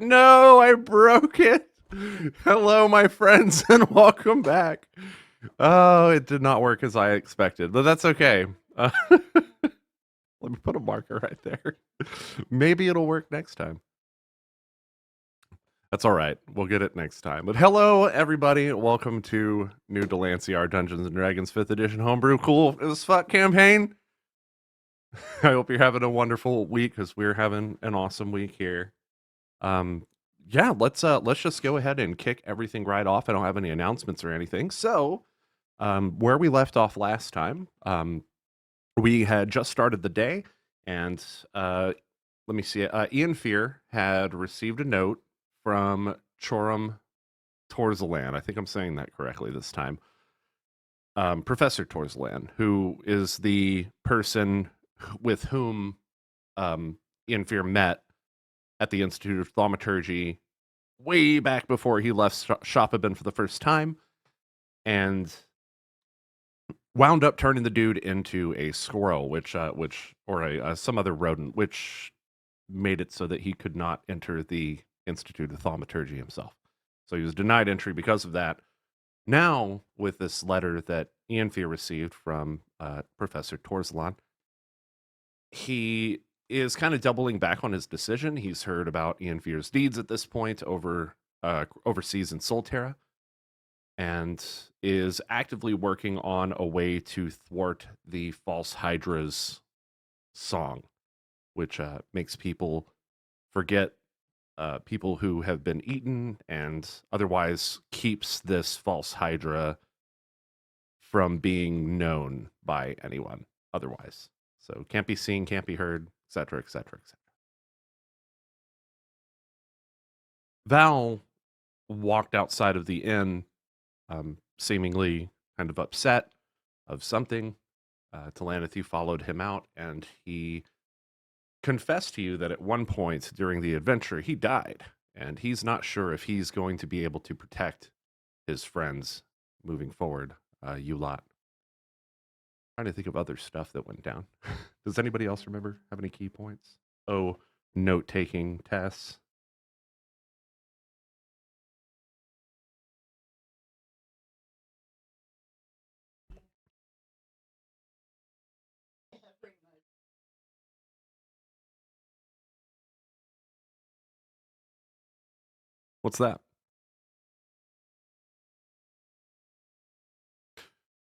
No, I broke it. Hello, my friends, and welcome back. Oh, it did not work as I expected, but that's okay. Let me put a marker right there. Maybe it'll work next time. That's all right. We'll get it next time. But hello, everybody. Welcome to New Dalancia, our Dungeons & Dragons 5th edition homebrew cool as fuck campaign. I hope you're having a wonderful week, because we're having an awesome week here. Yeah, let's just go ahead and kick everything right off. I don't have any announcements or anything. So, where we left off last time, we had just started the day, and let me see. Ian Fear had received a note from Chorum Torzalan. I think I'm saying that correctly this time. Professor Torzalan, who is the person with whom Ian Fear met at the Institute of Thaumaturgy way back before he left Shopabin for the first time, and wound up turning the dude into a squirrel, or some other rodent, which made it so that he could not enter the Institute of Thaumaturgy himself. So he was denied entry because of that. Now, with this letter that Ian Fear received from Professor Torzalan, he is kind of doubling back on his decision. He's heard about Ian Fear's deeds at this point overseas in Solterra, and is actively working on a way to thwart the False Hydra's song, which makes people forget people who have been eaten, and otherwise keeps this False Hydra from being known by anyone otherwise. So can't be seen, can't be heard, etc., etc., etc. Val walked outside of the inn, seemingly kind of upset of something. Talanathu followed him out, and he confessed to you that at one point during the adventure he died, and he's not sure if he's going to be able to protect his friends moving forward. You lot. Trying to think of other stuff that went down. Does anybody else remember? Have any key points? Oh, note-taking tests. What's that?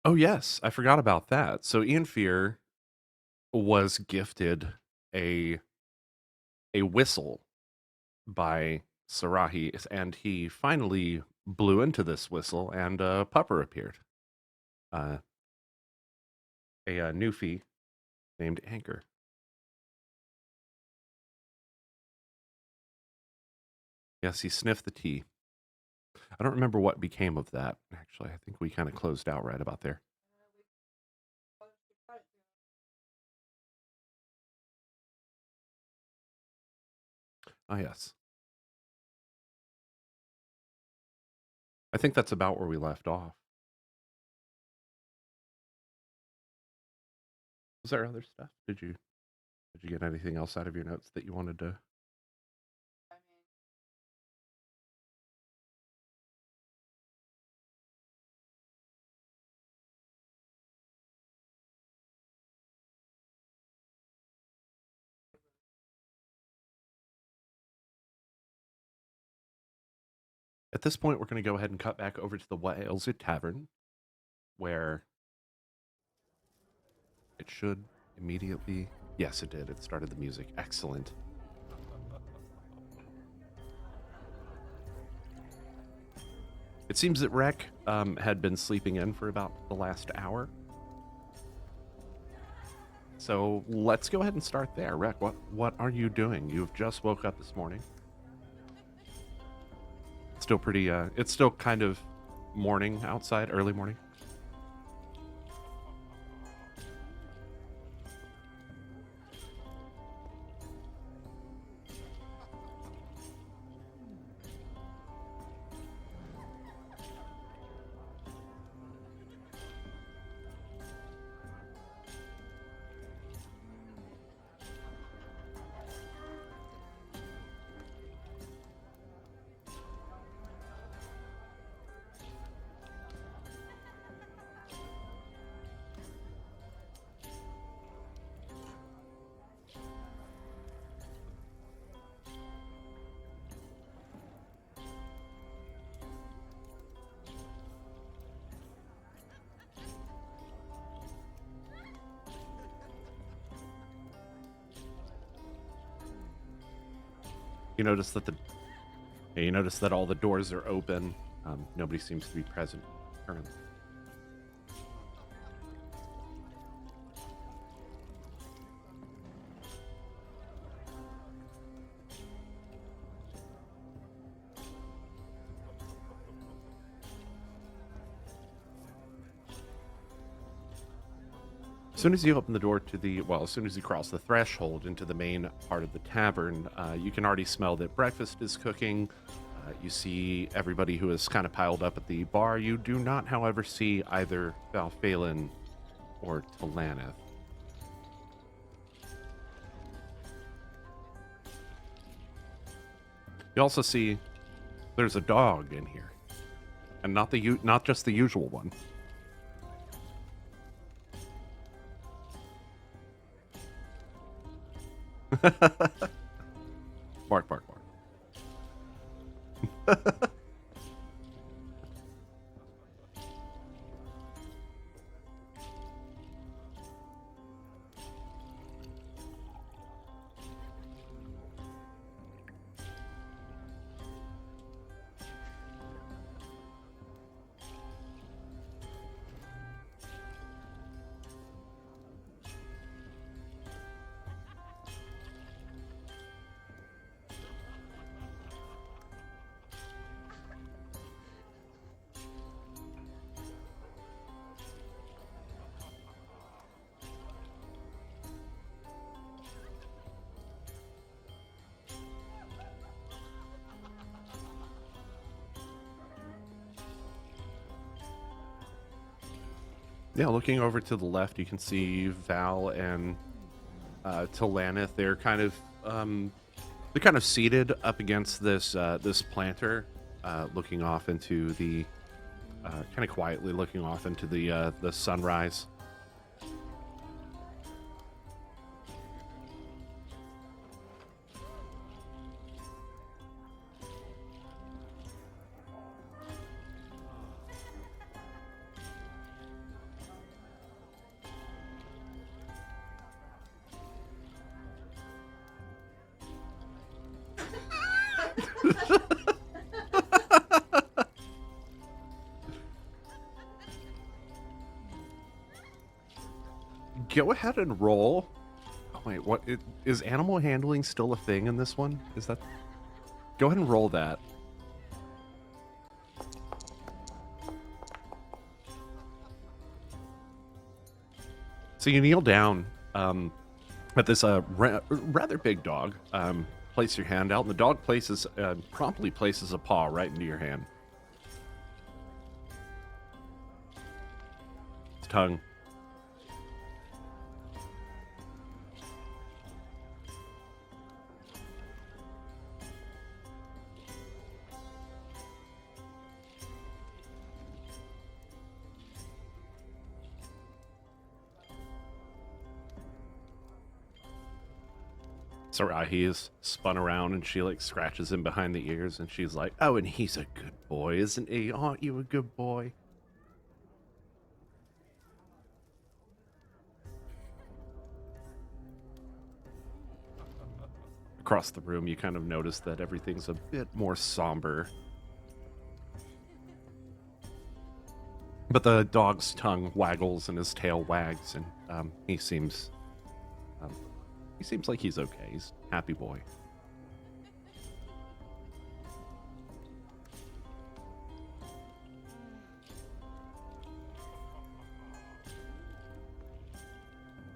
Oh, yes, I forgot about that. So Ian Fear was gifted a whistle by Sarahi, and he finally blew into this whistle, and a pupper appeared. A newfie named Anchor. Yes, he sniffed the tea. I don't remember what became of that, actually. I think we kind of closed out right about there. Ah, yes. I think that's about where we left off. Was there other stuff? Did you get anything else out of your notes that you wanted to? At this point, we're going to go ahead and cut back over to the What Ails It Tavern, where it should immediately... Yes, it did. It started the music. Excellent. It seems that Rek had been sleeping in for about the last hour. So let's go ahead and start there. Rek, what are you doing? You've just woke up this morning. Still pretty, it's still kind of morning outside, early morning. You notice that all the doors are open. Nobody seems to be present currently. As soon as you open the door to as soon as you cross the threshold into the main part of the tavern, you can already smell that breakfast is cooking. You see everybody who is kind of piled up at the bar. You do not, however, see either Valphalin or Talanith. You also see there's a dog in here, and not just the usual one. Bark, bark, bark. Yeah, looking over to the left, you can see Val and Talanith. They're kind of seated up against this planter, looking off into the kind of quietly looking off into the sunrise. Go ahead and roll. Oh wait, what is animal handling still a thing in this one? Is that? Go ahead and roll that. So you kneel down at this rather big dog. Place your hand out, and the dog promptly places a paw right into your hand. Its tongue. Sarahi is spun around, and she like scratches him behind the ears, and she's like, "Oh, and he's a good boy, isn't he? Aren't you a good boy?" Across the room, you kind of notice that everything's a bit more somber. But the dog's tongue waggles and his tail wags, and he seems like he's okay. He's a happy boy.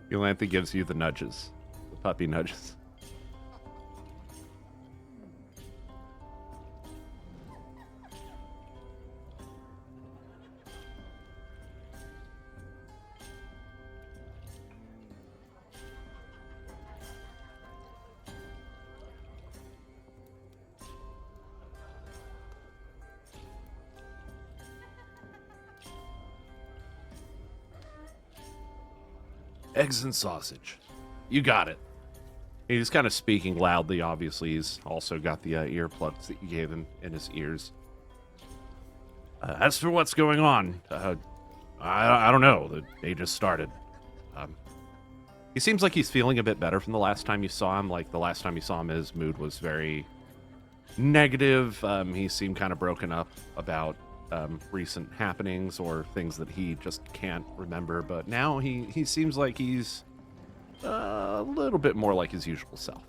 Yolantha gives you the nudges, the puppy nudges. Eggs and sausage. You got it. He's kind of speaking loudly, obviously. He's also got the earplugs that you gave him in his ears. As for what's going on, I don't know. The day just started. He seems like he's feeling a bit better from the last time you saw him. Like, the last time you saw him, his mood was very negative. He seemed kind of broken up about recent happenings or things that he just can't remember. But now he seems like he's a little bit more like his usual self.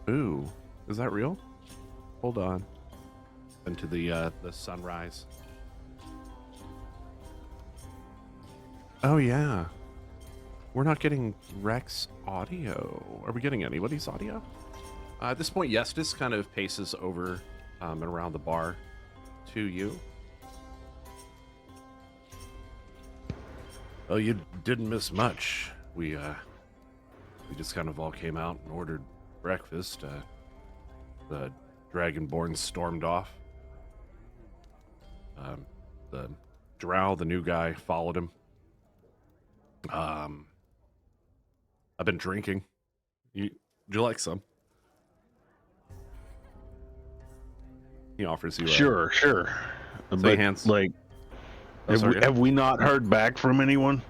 Ooh, is that real? Hold on. Into the sunrise. Oh yeah. We're not getting Rex audio. Are we getting anybody's audio? At this point, Yestis kind of paces over and around the bar to you. Oh, you didn't miss much. We just kind of all came out and ordered breakfast. The Dragonborn stormed off. The Drow, the new guy, followed him. I've been drinking. Would you like some? He offers you. Sure. But hands. like, have we not heard back from anyone?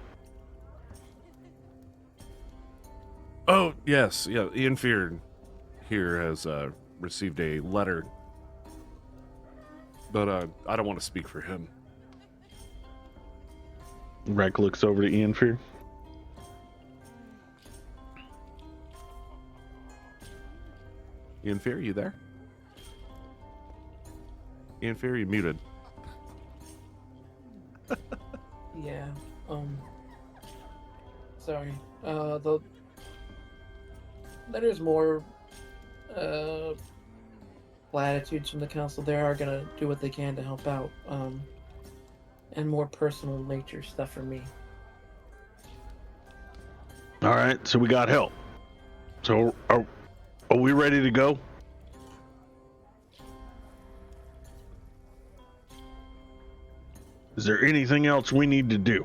Oh yes, yeah. Ian Fear here has received a letter, but I don't want to speak for him. Rek looks over to Ian Fear. Ian Fear, you there? Ian Fear, you muted. Yeah. Sorry. The there's more latitudes from the council. They are gonna do what they can to help out. And more personal nature stuff for me. All right, so we got help. So are we ready to go? Is there anything else we need to do?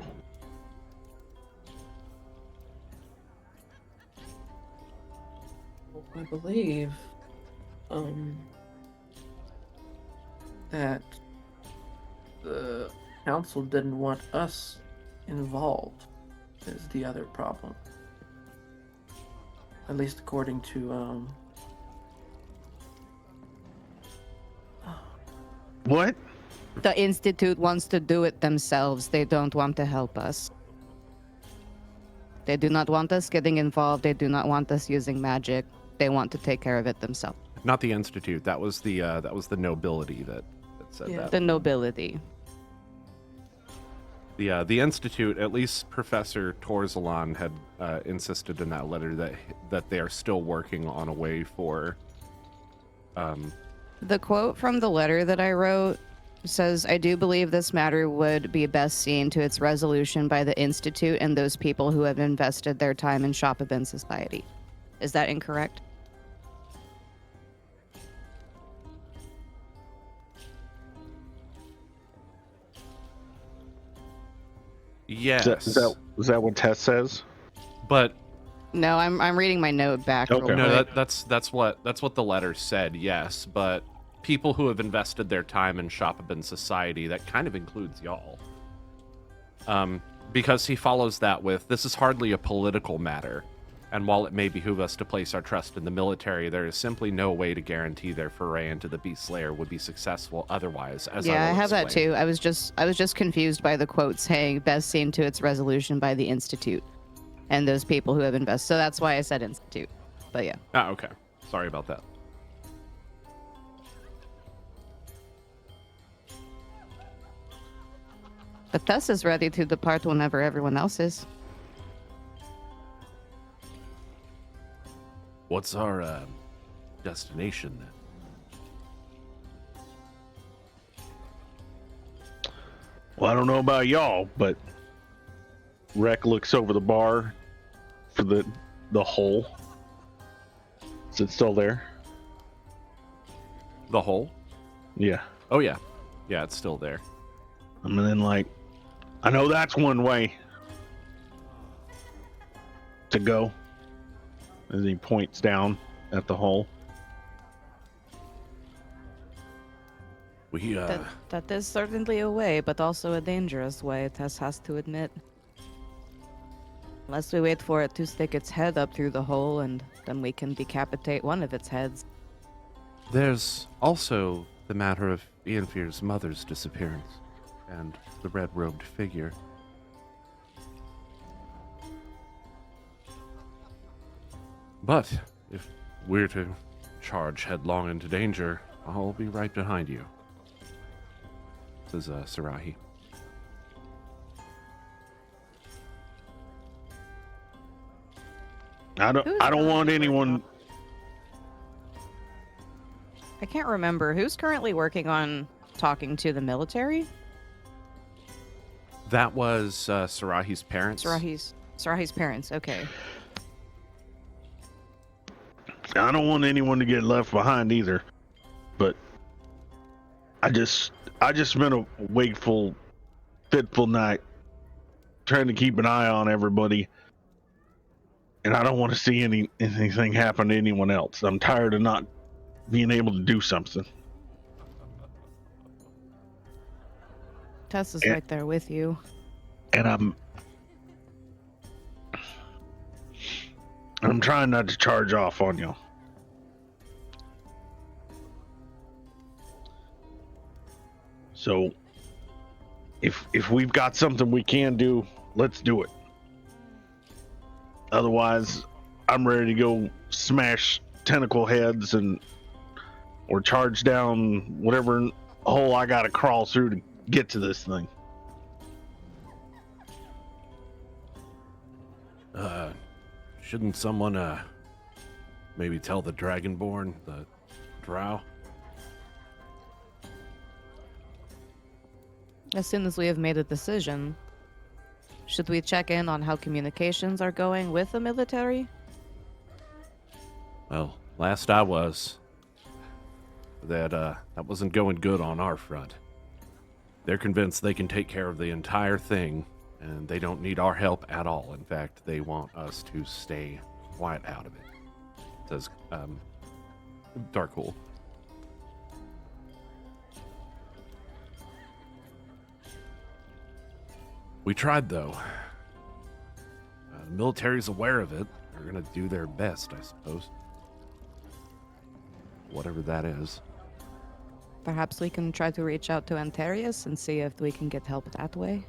I believe that the council didn't want us involved is the other problem. At least according to What? The Institute wants to do it themselves. They don't want to help us. They do not want us getting involved. They do not want us using magic. They want to take care of it themselves. Not the Institute. That was the nobility that said that. The nobility. The Institute, at least Professor Torzalan had insisted in that letter that they are still working on a way for. The quote from the letter that I wrote says, "I do believe this matter would be best seen to its resolution by the Institute and those people who have invested their time in Shopabin society." Is that incorrect? Yes. Is that what Tess says? But No, I'm reading my note back. Okay. Real no, quick. that's what the letter said. Yes, but people who have invested their time in Shopabin society, that kind of includes y'all. Because he follows that with, "This is hardly a political matter, and while it may behoove us to place our trust in the military, there is simply no way to guarantee their foray into the Beast Slayer would be successful otherwise." As Yeah, I will have that explain. too. I was just confused by the quote saying "best seen to its resolution by the Institute and those people who have invested." So that's why I said Institute. But yeah. Ah, okay. Sorry about that. But Tess is ready to depart whenever everyone else is. What's our destination then? Well, I don't know about y'all, but Rek looks over the bar for the hole. Is it still there? The hole? Yeah. Oh yeah, yeah, it's still there. And then I know that's one way to go. As he points down at the hole. We That is certainly a way, but also a dangerous way, Tess has to admit. Unless we wait for it to stick its head up through the hole, and then we can decapitate one of its heads. There's also the matter of Ianfir's mother's disappearance and the red-robed figure. But if we're to charge headlong into danger, I'll be right behind you, says Sarahi. I don't want anyone. I can't remember. Who's currently working on talking to the military? That was Sarahi's parents. Sarahi's parents, okay. I don't want anyone to get left behind either. But I just spent a wakeful, fitful night trying to keep an eye on everybody. And I don't want to see anything happen to anyone else. I'm tired of not being able to do something. Tess is right there with you. And I'm trying not to charge off on you. So if we've got something we can do, let's do it. Otherwise, I'm ready to go smash tentacle heads or charge down whatever hole I gotta crawl through to get to this thing. Shouldn't someone maybe tell the Dragonborn, the Drow? As soon as we have made a decision, should we check in on how communications are going with the military? Well, last I was, that wasn't going good on our front. They're convinced they can take care of the entire thing, and they don't need our help at all. In fact, they want us to stay quiet out of it, says Darkhold. We tried, though. The military's aware of it. They're gonna do their best, I suppose. Whatever that is. Perhaps we can try to reach out to Antarius and see if we can get help that way.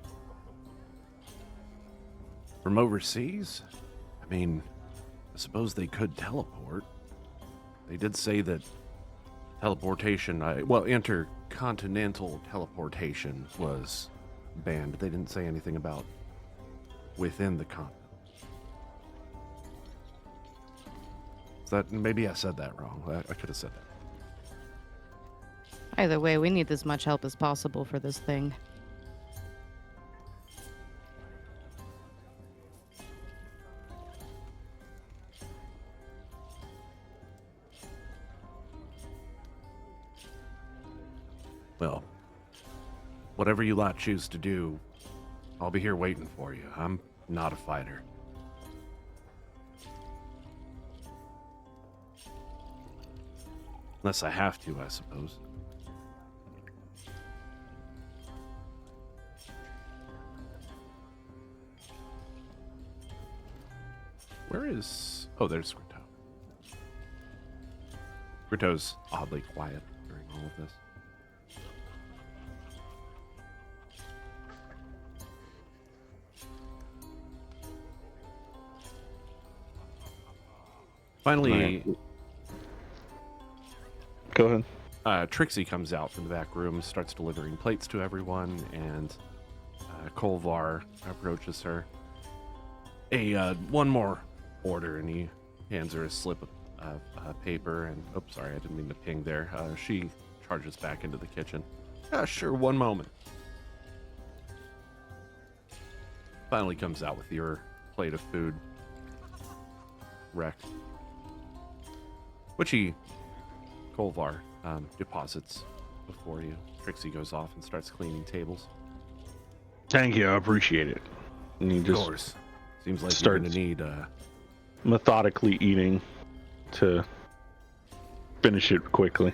From overseas? I mean, I suppose they could teleport. They did say that teleportation, intercontinental teleportation was banned. They didn't say anything about within the continent. Maybe I said that wrong. I could have said that. Either way, we need as much help as possible for this thing. Well, whatever you lot choose to do, I'll be here waiting for you. I'm not a fighter. Unless I have to, I suppose. Where is... Oh, there's Grito. Grito's oddly quiet during all of this. Finally... Go ahead. Trixie comes out from the back room, starts delivering plates to everyone, and Kolvar approaches her. One more order, and he hands her a slip of paper, and, oops, sorry, I didn't mean to ping there. She charges back into the kitchen. Sure, one moment. Finally comes out with your plate of food. Wrecked. Which Kolvar deposits before you. Trixie goes off and starts cleaning tables. Thank you, I appreciate it. And you Of just course. Seems like starts you're gonna need methodically eating to finish it quickly.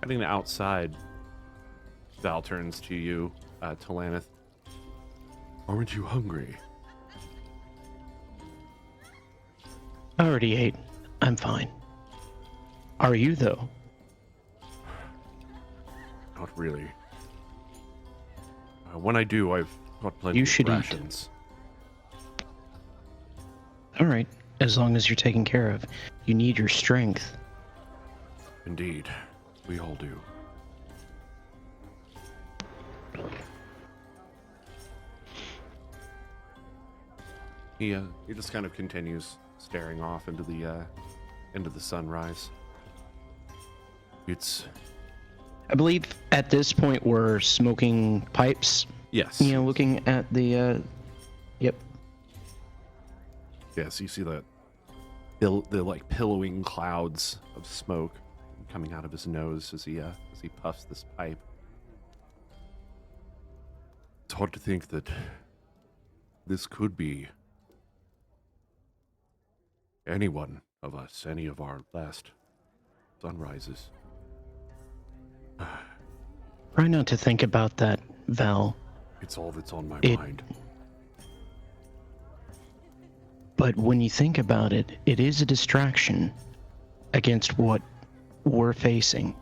heading outside. Val turns to you, Talanith. Aren't you hungry? I already ate. I'm fine. Are you, though? Not really. When I do, I've got plenty You of should eat. rations. All right, as long as you're taken care of. You need your strength. Indeed, we all do. He just kind of continues staring off into the sunrise. It's I believe at this point we're smoking pipes. yes, You know, looking at the. Yep. yes. You see the like pillowing clouds of smoke coming out of his nose as he puffs this pipe. It's hard to think that this could be any one of us, any of our last sunrises. Try not to think about that, Val. It's all that's on my It- mind. But when you think about it, it is a distraction against what we're facing.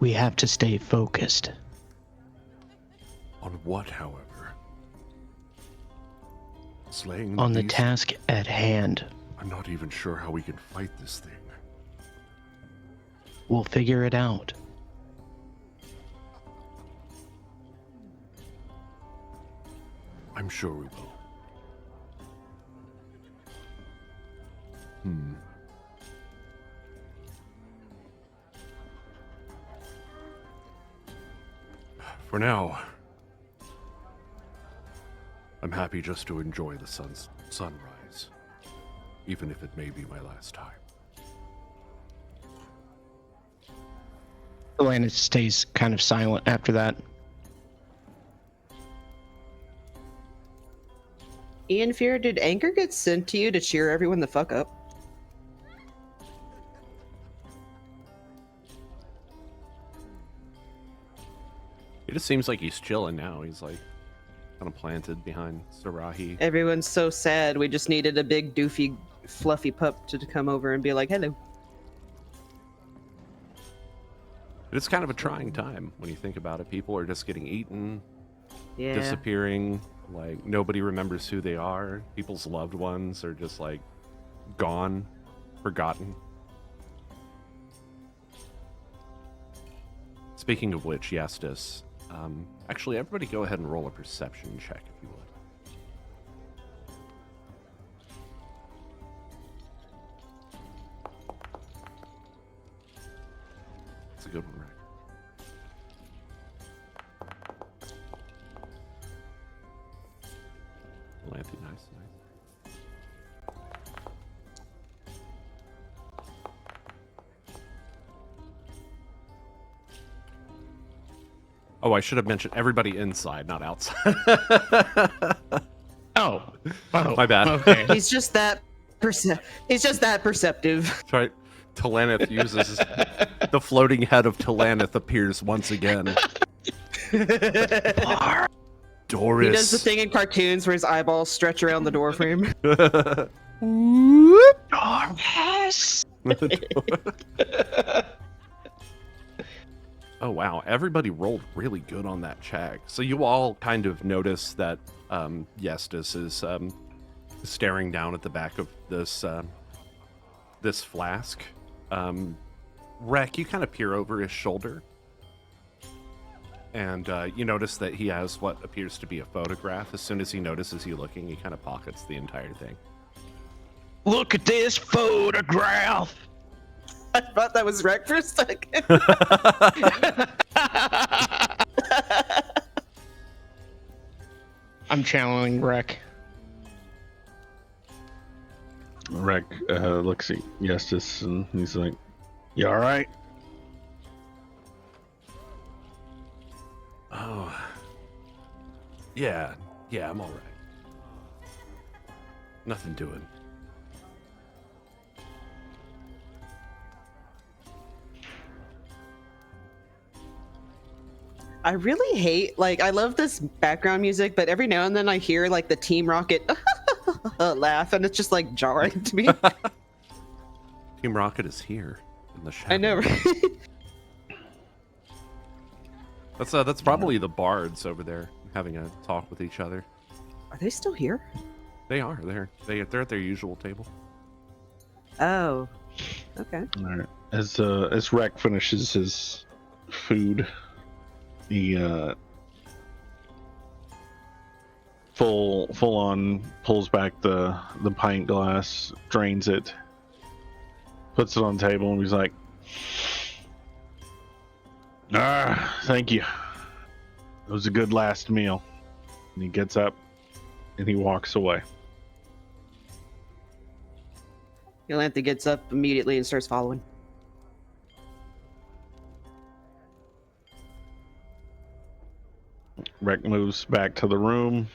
We have to stay focused. On what, however? Slaying On the beast? task at hand. I'm not even sure how we can fight this thing. We'll figure it out. I'm sure we will. For now, I'm happy just to enjoy the sunrise, even if it may be my last time. Elena stays kind of silent after that. Ian Fear, did Anchor get sent to you to cheer everyone the fuck up? It just seems like he's chilling now. He's like kind of planted behind Sarahi. Everyone's so sad. We just needed a big, doofy, fluffy pup to come over and be like, hello. It's kind of a trying time when you think about it. People are just getting eaten, Yeah. disappearing. Like, nobody remembers who they are. People's loved ones are just like gone, forgotten. Speaking of which, Yestis, actually, everybody go ahead and roll a perception check if you would. It's a good one, Rick. Dalancia, nice. Oh, I should have mentioned everybody inside, not outside. Oh. My bad. Okay. He's just that perceptive. Try. Talanith uses the floating head of Talanith appears once again. Doris. He does the thing in cartoons where his eyeballs stretch around the door frame. Yes. Oh wow, everybody rolled really good on that check. So you all kind of notice that Yestis is staring down at the back of this this flask. Rek, you kind of peer over his shoulder, and you notice that he has what appears to be a photograph. As soon as he notices you looking, he kind of pockets the entire thing. Look at this photograph. I thought that was Rek for a second. I'm channeling Rek. Rek looks at Yestis and he's like, "You all right?" Oh, yeah, I'm all right. Nothing doing. I really hate, like, I love this background music, but every now and then I hear, like, the Team Rocket laugh, and it's just like jarring to me. Team Rocket is here in the shadow. I know. That's probably the bards over there having a talk with each other. Are they still here? They are. They're at their usual table. Oh, okay. All right. As Rek finishes his food, he full on pulls back the pint glass, drains it, puts it on the table, and he's like, thank you. It was a good last meal. And he gets up and he walks away. Yolantha gets up immediately and starts following. Rek moves back to the room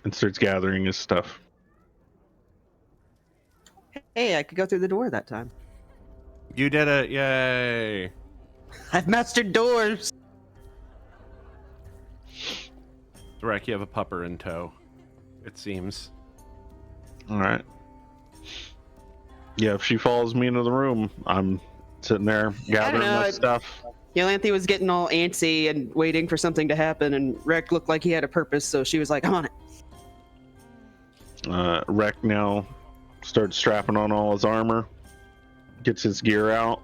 and starts gathering his stuff. Hey, I could go through the door that time. You did it! Yay! I've mastered doors. Rek, you have a pupper in tow. It seems. All right. Yeah, if she follows me into the room, I'm sitting there gathering know, my stuff. Yolantha was getting all antsy and waiting for something to happen, and Rek looked like he had a purpose, so she was like, I'm on it. Rek now starts strapping on all his armor, gets his gear out,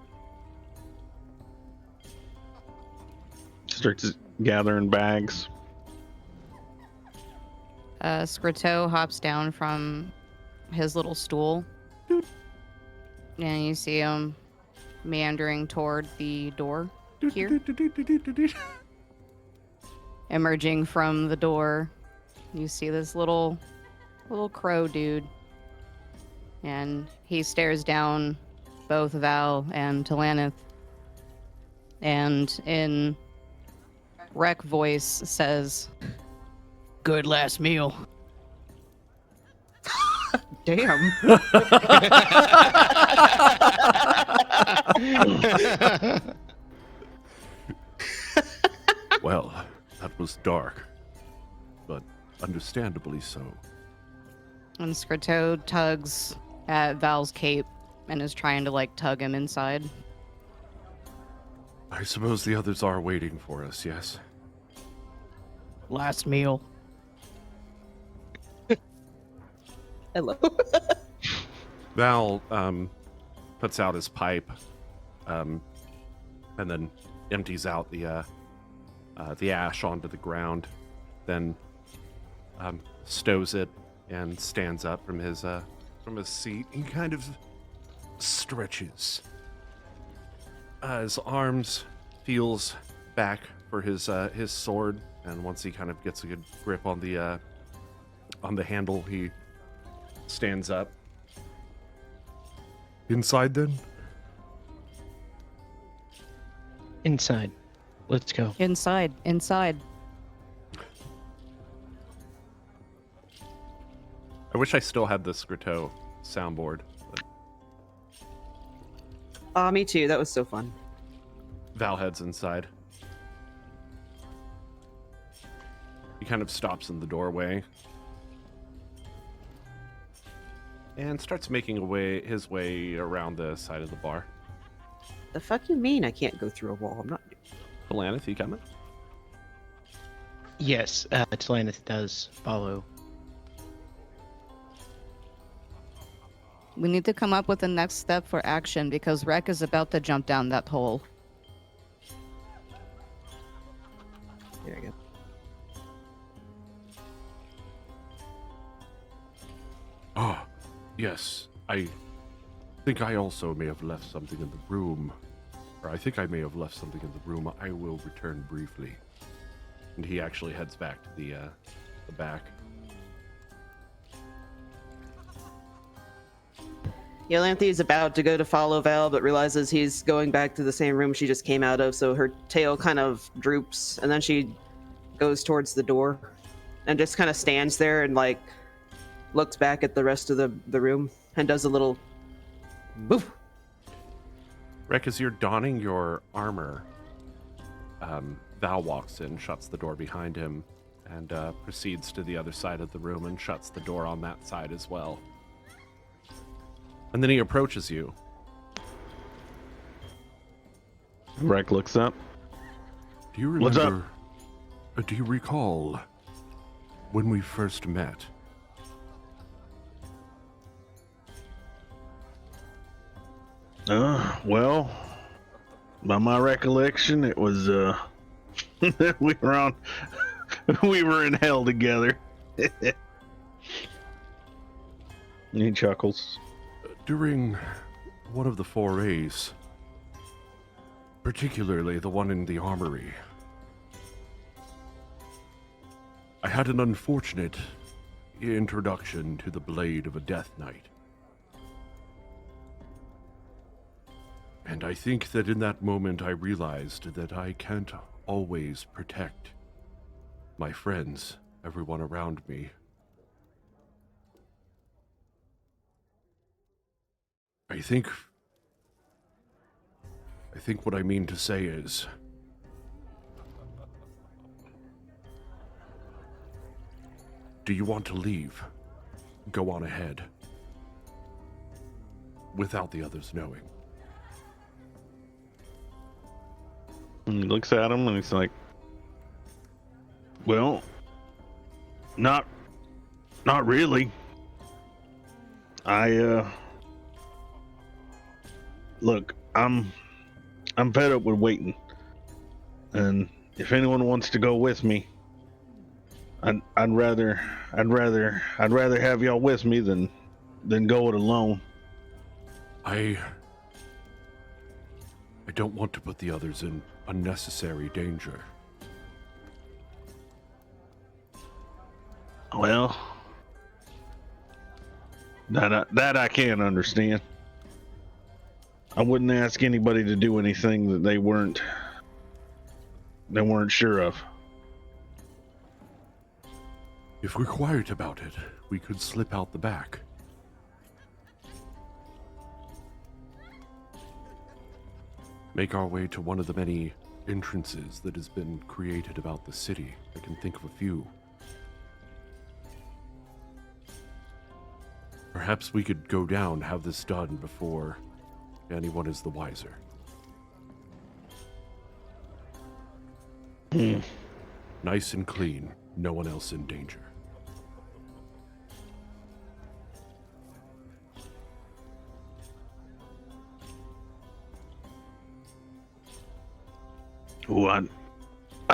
starts gathering bags. Scriteau hops down from his little stool. And you see him meandering toward the door here. Emerging from the door, you see this little crow dude. And he stares down both Val and Talanith. And in Rek voice says, "Good last meal." Damn. Well, that was dark, but understandably so. And Scriteau tugs at Val's cape and is trying to tug him inside. I suppose the others are waiting for us, yes? Last meal. Hello. Val puts out his pipe, and then empties out the ash onto the ground, then stows it and stands up from his seat and kind of stretches. His arms feels back for his sword, and once he kind of gets a good grip on the handle, he stands up. Inside then? Inside. Let's go. Inside. I wish I still had the Scriteau soundboard. But... me too. That was so fun. Val heads inside. He kind of stops in the doorway and starts making his way around the side of the bar. The fuck you mean I can't go through a wall? I'm not. Talanith, you coming? Yes, Talanith does follow. We need to come up with the next step for action because Rek is about to jump down that hole. There you go. Oh, yes. I think I also may have left something in the room. Or I think I may have left something in the room. I will return briefly. And he actually heads back to the back. Yolantha is about to go to follow Val, but realizes he's going back to the same room she just came out of, so her tail kind of droops, and then she goes towards the door and just kind of stands there and looks back at the rest of the room and does a little boof. Rek, as you're donning your armor, Val walks in, shuts the door behind him, and proceeds to the other side of the room and shuts the door on that side as well. And then he approaches you. Rec looks up. Do you What's up? remember? Do you recall when we first met? Well, by my recollection, it was we were in hell together. He chuckles. During one of the forays, particularly the one in the armory, I had an unfortunate introduction to the blade of a Death Knight. And I think that in that moment I realized that I can't always protect my friends, everyone around me. I think what I mean to say is, do you want to leave? Go on ahead. Without the others knowing. And he looks at him and he's like, well, not really. Look, I'm fed up with waiting. And if anyone wants to go with me, I'd rather have y'all with me than go it alone. I don't want to put the others in unnecessary danger. Well, that I can't understand. I wouldn't ask anybody to do anything that they weren't sure of. If we're quiet about it, we could slip out the back. Make our way to one of the many entrances that has been created about the city. I can think of a few. Perhaps we could go down, have this done before anyone is the wiser. Nice and clean, no one else in danger. Ooh, I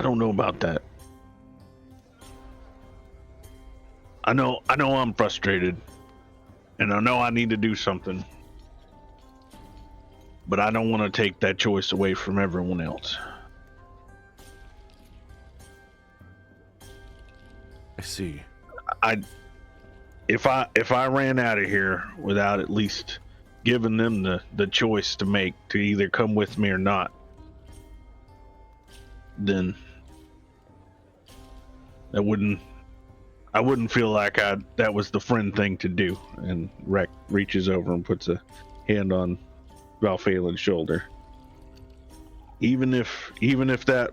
don't know about that. I know I'm frustrated, and I know I need to do something, but I don't want to take that choice away from everyone else. I see. If I ran out of here without at least giving them the choice to make to either come with me or not, then I wouldn't feel like that was the friend thing to do. And Rec reaches over and puts a hand on Valphalen's shoulder. Even if that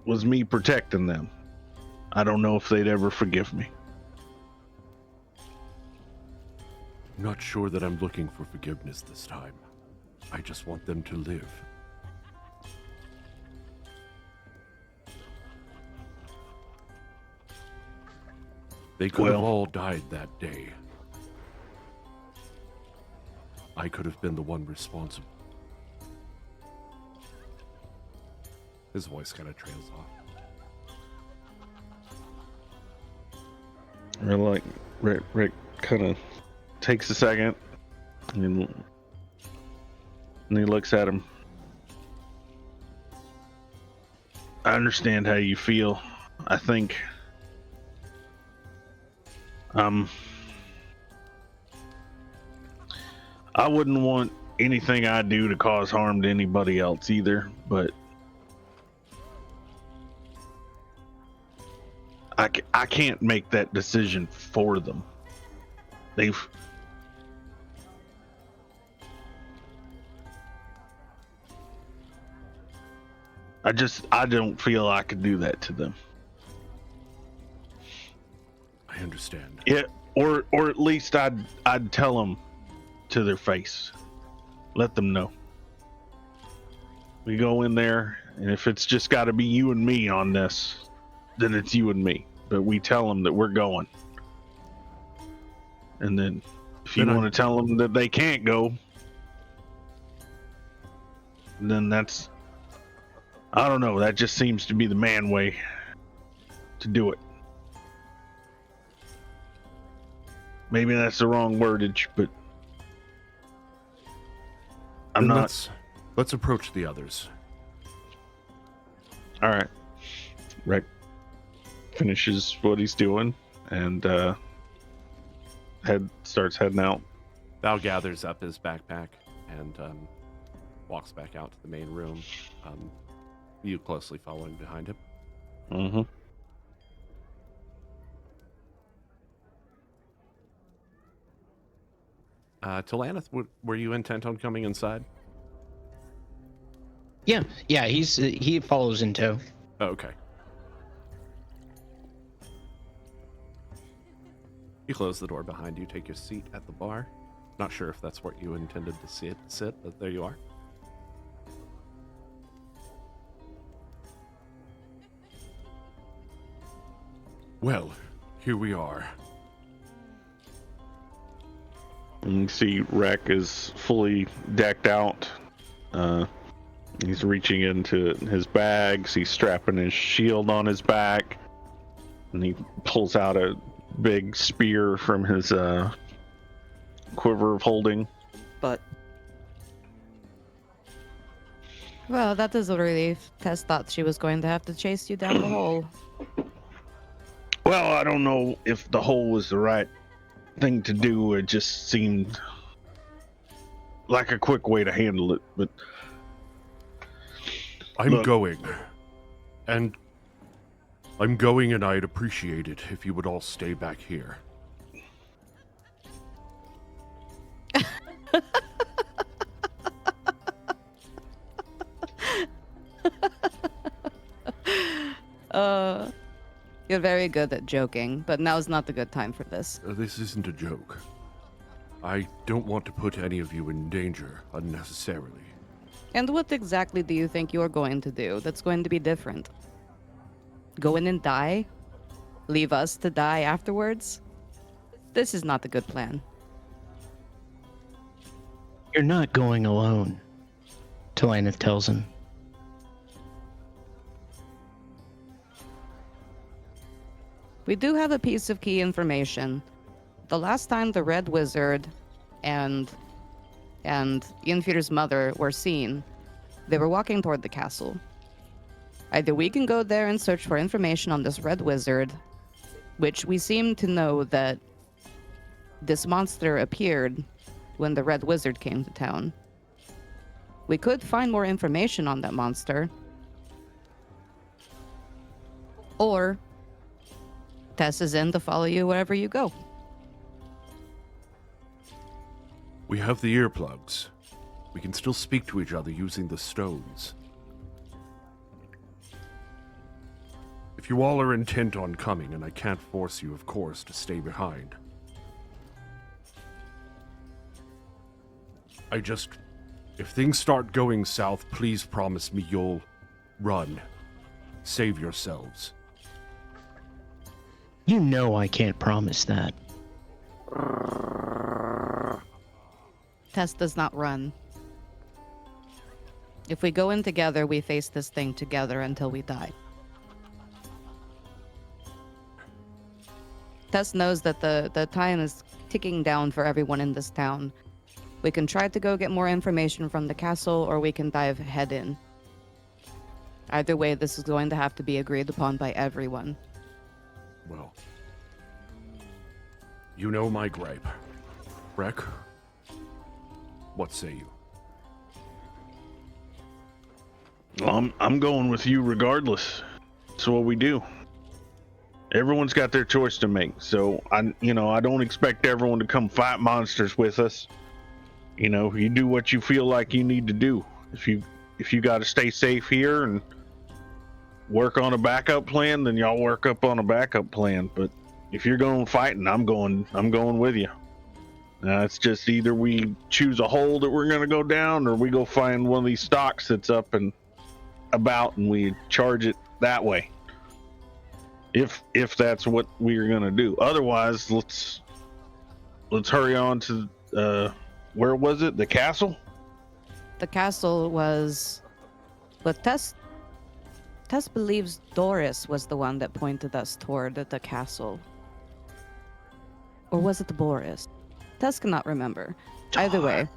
was me protecting them, I don't know if they'd ever forgive me. Not sure that I'm looking for forgiveness this time. I just want them to live. They could have all died that day. I could have been the one responsible. His voice kind of trails off. I like Rick kind of takes a second and he looks at him. I understand how you feel. I think I wouldn't want anything I do to cause harm to anybody else either, but I can't make that decision for them. I don't feel I could do that to them. understand. Yeah, or at least I'd tell them to their face. Let them know. We go in there, and if it's just got to be you and me on this, then it's you and me. But we tell them that we're going. And then if you Then want to tell them that they can't go, then that's, I don't know, that just seems to be the man way to do it. Maybe that's the wrong wordage, but I'm Then not. Let's approach the others. All right. Rec finishes what he's doing and starts heading out. Val gathers up his backpack and walks back out to the main room. You closely following behind him. Mm-hmm. Talanith, were you intent on coming inside? Yeah, he follows in tow. Oh, okay. You close the door behind you, take your seat at the bar. Not sure if that's where you intended to sit, but there you are. Well, here we are. And you see Rec is fully decked out. He's reaching into his bags. He's strapping his shield on his back. And he pulls out a big spear from his quiver of holding. But Well, that is a relief. Tess thought she was going to have to chase you down the hole. Well, I don't know if the hole was the right thing to do. It just seemed like a quick way to handle it, but I'm Look. going. And I'd appreciate it if you would all stay back here. You're very good at joking, but now's not the good time for this. This isn't a joke. I don't want to put any of you in danger unnecessarily. And what exactly do you think you're going to do that's going to be different? Go in and die? Leave us to die afterwards? This is not a good plan. You're not going alone, Talanith tells him. We do have a piece of key information. The last time the Red Wizard and Infear's mother were seen, they were walking toward the castle. Either we can go there and search for information on this Red Wizard, which we seem to know that this monster appeared when the Red Wizard came to town. We could find more information on that monster. Or Tess is in to follow you wherever you go. We have the earplugs. We can still speak to each other using the stones. If you all are intent on coming, and I can't force you, of course, to stay behind. If things start going south, please promise me you'll run. Save yourselves. You know I can't promise that. Tess does not run. If we go in together, we face this thing together until we die. Tess knows that the time is ticking down for everyone in this town. We can try to go get more information from the castle, or we can dive head in. Either way, this is going to have to be agreed upon by everyone. Well, you know my gripe. Rec, what say you? Well, I'm going with you regardless. It's what we do. Everyone's got their choice to make. So I don't expect everyone to come fight monsters with us. You do what you feel like you need to do. If you got to stay safe here and work on a backup plan, then y'all work up on a backup plan. But if you're going fighting, I'm going with you. Now it's just either we choose a hole that we're gonna go down, or we go find one of these stocks that's up and about, and we charge it that way. If that's what we're gonna do. Otherwise, let's hurry on to where was it? The castle? The castle was, but Tess believes Doris was the one that pointed us toward the castle. Or was it the Boris? Tess cannot remember. Either way.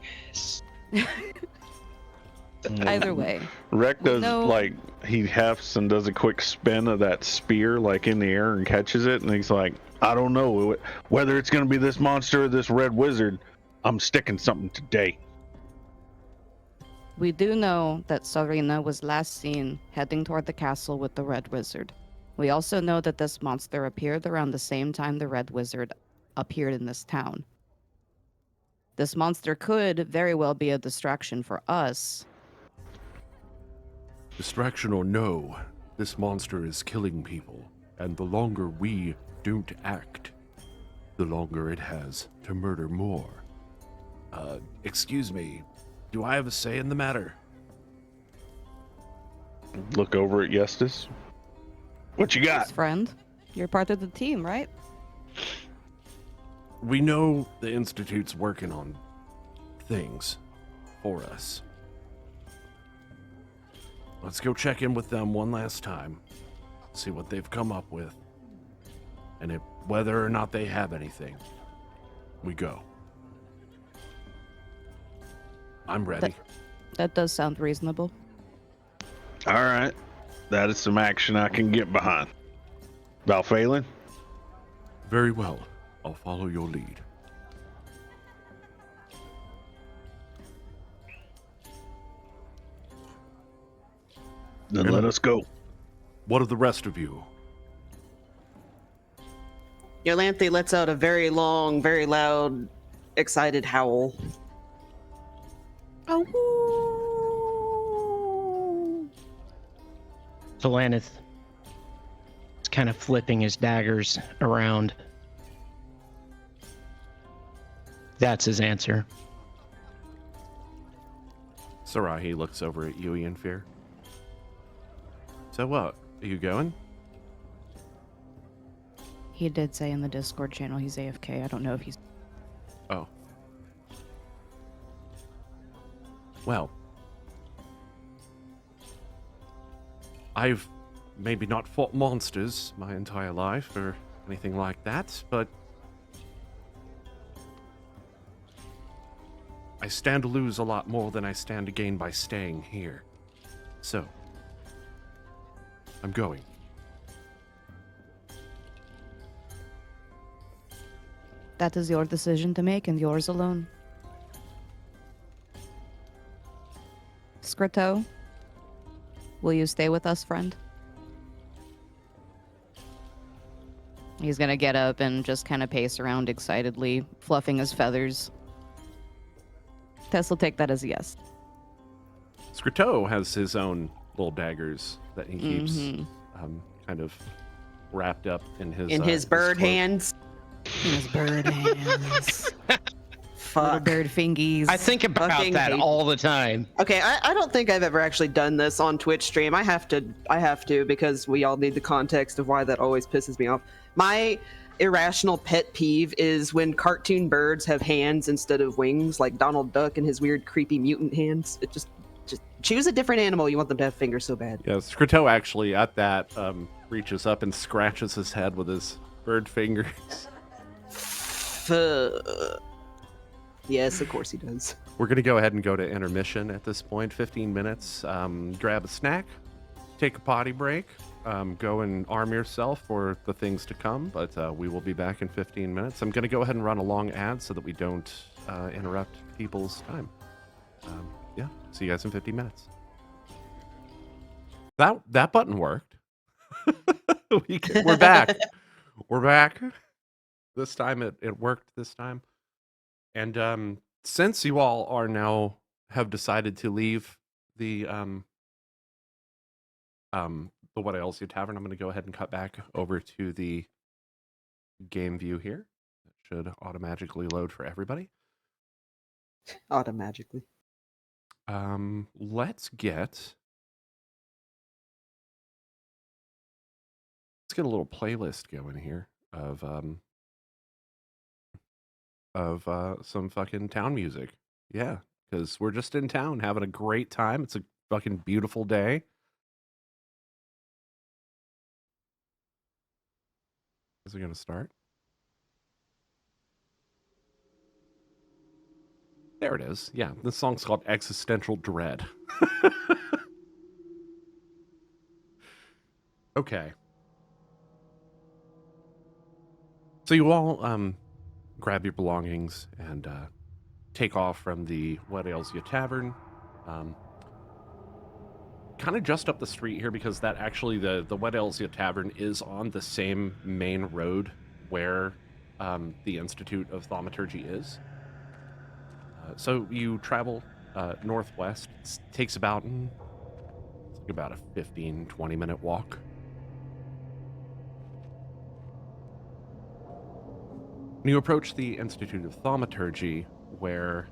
Either way. Rec does No. like he hefts and does a quick spin of that spear like in the air and catches it, and he's like, I don't know whether it's gonna be this monster or this red wizard. I'm sticking something today. We do know that Serena was last seen heading toward the castle with the Red Wizard. We also know that this monster appeared around the same time the Red Wizard appeared in this town. This monster could very well be a distraction for us. Distraction or no, this monster is killing people, and the longer we don't act, the longer it has to murder more. Excuse me, do I have a say in the matter? Look over at Yestis. What you got? Yes, friend, you're part of the team, right? We know the Institute's working on things for us. Let's go check in with them one last time, see what they've come up with, and whether or not they have anything, we go. I'm ready. That does sound reasonable. All right, that is some action I can get behind. Valphalin? Very well. I'll follow your lead. Then let us go. What of the rest of you? Yolanthe lets out a very long, very loud, excited howl. Solanith is kind of flipping his daggers around. That's his answer. Sarahi looks over at Yui in fear. So what? Are you going? He did say in the Discord channel he's AFK. I don't know if he's... Oh. Well. I've maybe not fought monsters my entire life or anything like that, but I stand to lose a lot more than I stand to gain by staying here. So, I'm going. That is your decision to make and yours alone. Scrito, will you stay with us, friend? He's gonna get up and just kind of pace around excitedly, fluffing his feathers. Tess will take that as a yes. Scrito has his own little daggers that he keeps kind of wrapped up in his bird cloak. hands. In his bird hands. Little Fuck. bird fingies. I think about Fucking that hate- all the time. Okay, I don't think I've ever actually done this on Twitch stream. I have to because we all need the context of why that always pisses me off. My irrational pet peeve is when cartoon birds have hands instead of wings, like Donald Duck and his weird creepy mutant hands. It just choose a different animal. You want them to have fingers so bad. Yeah, Scrito actually at that reaches up and scratches his head with his bird fingers. Yes, of course he does. We're going to go ahead and go to intermission at this point, 15 minutes. Grab a snack, take a potty break, go and arm yourself for the things to come, but we will be back in 15 minutes. I'm going to go ahead and run a long ad so that we don't interrupt people's time. Yeah, see you guys in 15 minutes. That button worked. We're back. We're back. This time it worked this time. And since you all are now have decided to leave the What Ails You Tavern, I'm going to go ahead and cut back over to the game view here. That should automatically load for everybody. Automatically. Let's get a little playlist going here of some fucking town music. Yeah, because we're just in town having a great time. It's a fucking beautiful day. Is it gonna start? There it is. Yeah, this song's called Existential Dread. Okay. So you all grab your belongings and take off from the Wet Alesia Tavern. Kind of just up the street here, because that actually, the Wet Alesia Tavern is on the same main road where the Institute of Thaumaturgy is. So you travel northwest. It takes about a 15, 20-minute walk. When you approach the Institute of Thaumaturgy, where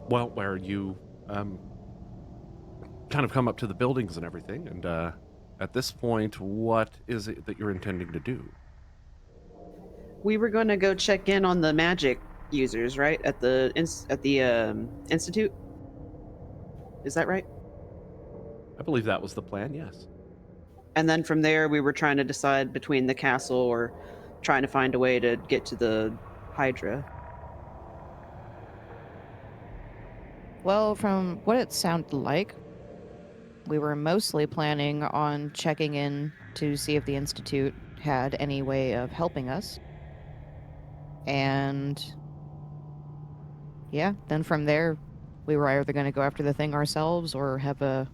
where you kind of come up to the buildings and everything, and at this point, what is it that you're intending to do? We were going to go check in on the magic users, right? At the institute. Is that right? I believe that was the plan, yes. And then from there, we were trying to decide between the castle or trying to find a way to get to the Hydra. Well, from what it sounded like, we were mostly planning on checking in to see if the Institute had any way of helping us. And yeah, then from there, we were either going to go after the thing ourselves or have a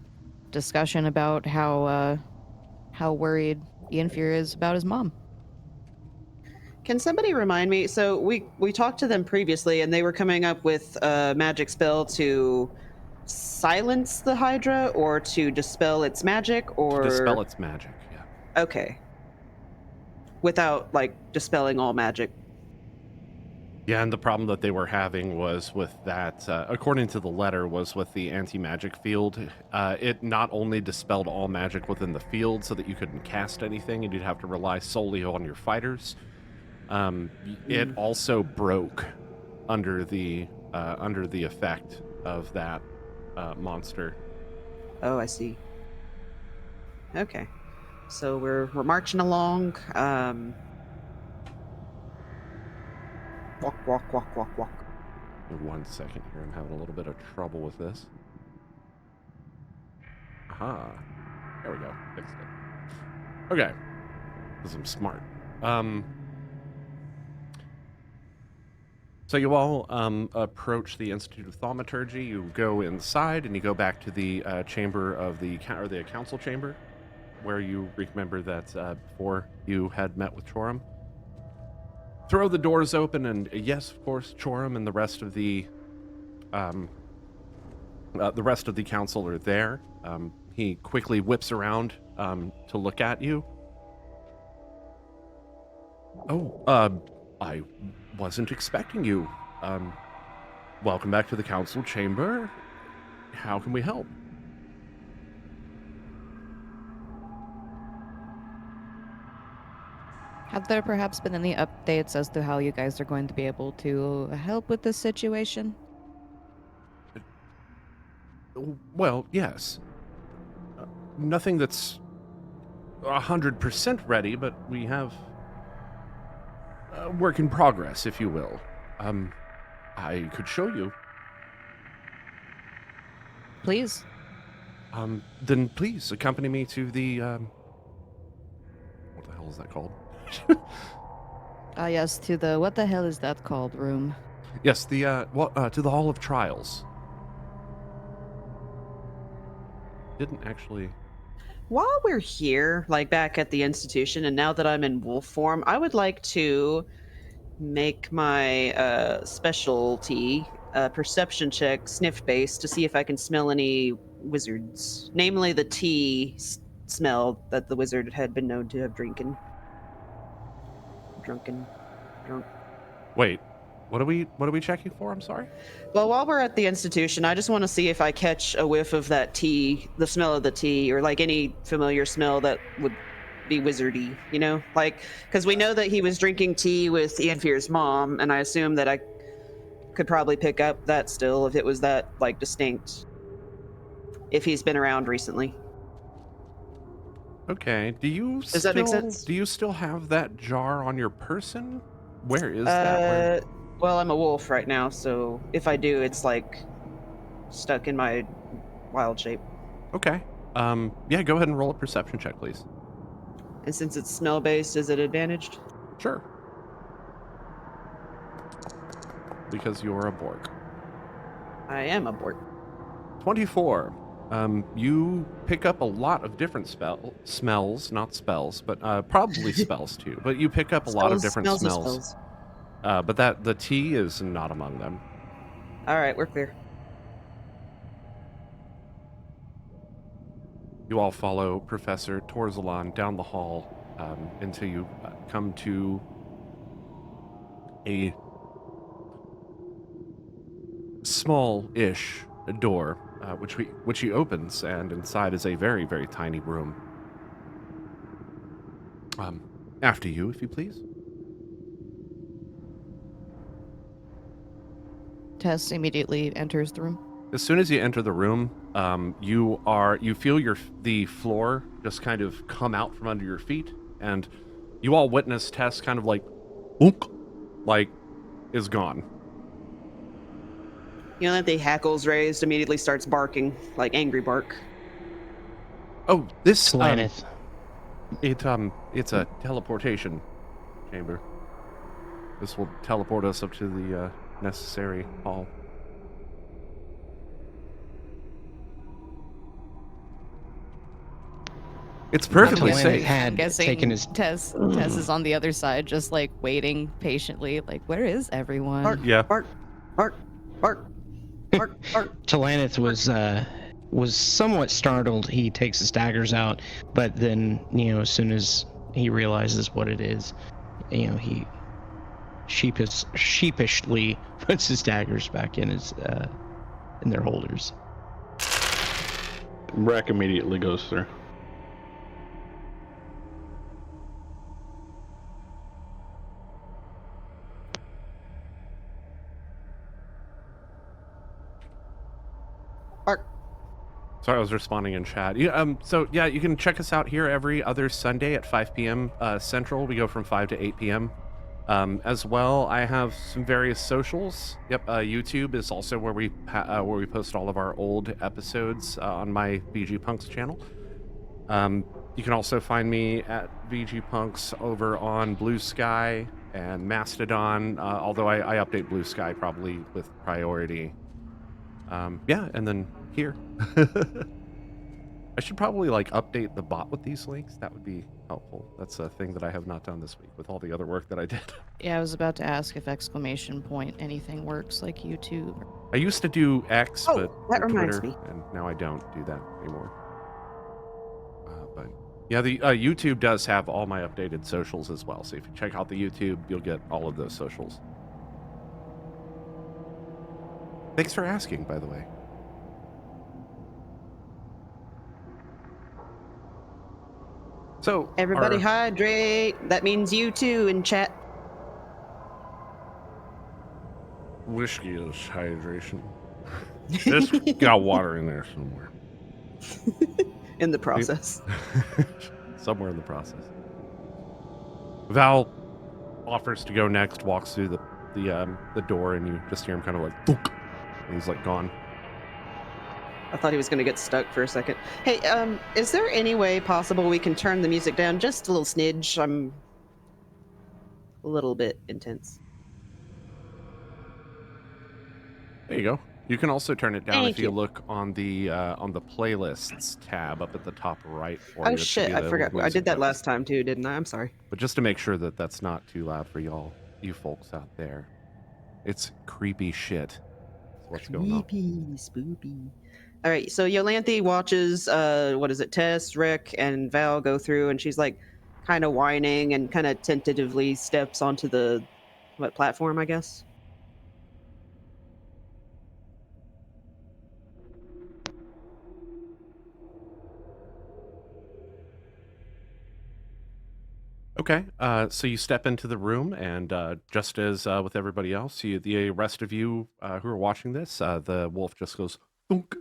discussion about how worried Ianfear is about his mom. Can somebody remind me? So we talked to them previously, and they were coming up with a magic spell to silence the Hydra or to dispel its magic, or... To dispel its magic, yeah. Okay. Without, like, dispelling all magic. Yeah, and the problem that they were having was with that, according to the letter, was with the anti-magic field. It not only dispelled all magic within the field so that you couldn't cast anything and you'd have to rely solely on your fighters, it also broke under the effect of that monster. Oh, I see. Okay. So we're marching along. Walk. 1 second here. I'm having a little bit of trouble with this. Aha. There we go. Fixed it. Okay. Because I'm smart. So you all approach the Institute of Thaumaturgy. You go inside and you go back to the chamber of the council chamber, where you remember that before you had met with Chorum. Throw the doors open, and yes, of course, Chorum and the rest of the council are there. He quickly whips around to look at you. Oh, I wasn't expecting you. Welcome back to the council chamber. How can we help? Have there perhaps been any updates as to how you guys are going to be able to help with this situation? Well, yes. Nothing that's 100% ready, but we have work in progress, if you will. I could show you. Please. Then please accompany me to the, what the hell is that called? Yes, to the, what the hell is that called, room? Yes, the, to the Hall of Trials. Didn't actually... While we're here, like back at the institution, and now that I'm in wolf form, I would like to make my specialty perception check, sniff based, to see if I can smell any wizards. Namely, the T smell that the wizard had been known to have drunk. Wait, what are we checking for? I'm sorry. Well, while we're at the institution, I just want to see if I catch a whiff of that tea, the smell of the tea, or like any familiar smell that would be wizardy, you know? Like, because we know that he was drinking tea with Ian Fear's mom, and I assume that I could probably pick up that still if it was that, like, distinct. If he's been around recently. Okay. Does that make sense? Do you still have that jar on your person? Where is that? Well, I'm a wolf right now, so if I do, it's like stuck in my wild shape. Okay. Yeah, go ahead and roll a perception check, please. And since it's smell-based, is it advantaged? Sure. Because you're a Borg. I am a Borg. 24. You pick up a lot of different smells, not spells, but probably spells too. But you pick up a lot of different smells. But the tea is not among them. All right, we're clear. You all follow Professor Torzalon down the hall until you come to a small-ish door, which he opens, and inside is a very, very tiny room. After you, if you please. Tess immediately enters the room. As soon as you enter the room, you feel the floor just kind of come out from under your feet, and you all witness Tess kind of like, oink, like, is gone. You know that the hackles raised, immediately starts barking, like angry bark. Oh, this Planeth. It's a teleportation chamber. This will teleport us up to the necessary hall. It's perfectly Planeth safe. had Guessing taken his Tess is on the other side, just like waiting patiently. Like, where is everyone? Bark, Yeah. bark, bark, bark, bark, bark. Talanith was somewhat startled. He takes his daggers out, but then, as soon as he realizes what it is, he sheepishly puts his daggers back in their holders. Wreck immediately goes through. Bark. Sorry, I was responding in chat. Yeah, so yeah, you can check us out here every other Sunday at 5 p.m. Central. We go from 5 to 8 p.m. As well, I have some various socials. Yep, YouTube is also where we post all of our old episodes on my VGpunx channel. You can also find me at VGpunx over on Blue Sky and Mastodon, although I update Blue Sky probably with priority. Yeah, and then here. I should probably update the bot with these links. That would be helpful. That's a thing that I have not done this week with all the other work that I did. Yeah, I was about to ask if exclamation point anything works like YouTube. I used to do X, Oh, but that or reminds Twitter, me. and now I don't do that anymore. But yeah, the YouTube does have all my updated socials as well. So if you check out the YouTube, you'll get all of those socials. Thanks for asking, by the way. So Everybody hydrate. That means you too in chat. whiskey is hydration. It's got water in there somewhere. In the process. Somewhere in the process. Val offers to go next, walks through the door, and you just hear him kind of like, "Thunk," and he's like gone. I thought he was going to get stuck for a second. Hey, is there any way possible we can turn the music down just a little snidge? I'm a little bit intense. There you go. You can also turn it down Thank if you you. look on the playlists tab up at the top right for you. Oh It should shit, be I the forgot. I music did that button. last time too, didn't I? I'm sorry. But just to make sure that that's not too loud for you folks out there, it's creepy shit. That's what's going on. Creepy, spoopy. All right, so Yolanthe watches, what is it, Tess, Rick, and Val go through, and she's like kind of whining and kind of tentatively steps onto the, what, platform, I guess? Okay, so you step into the room, and just as with everybody else, the rest of you who are watching this, the wolf just goes thunk.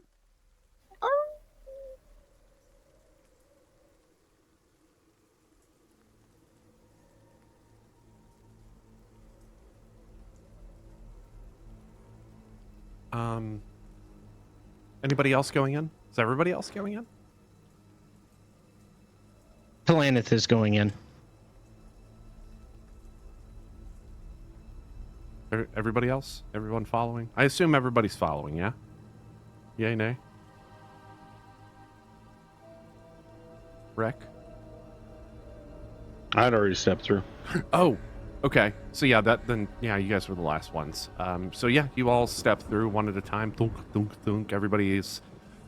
Anybody else going in? Is everybody else going in? Talanith is going in. Everybody else? Everyone following? I assume everybody's following, yeah? Yay, nay? Wreck? I'd already stepped through. Oh, okay. So yeah, you guys were the last ones. So yeah, you all step through one at a time. Thunk, thunk, thunk. Everybody's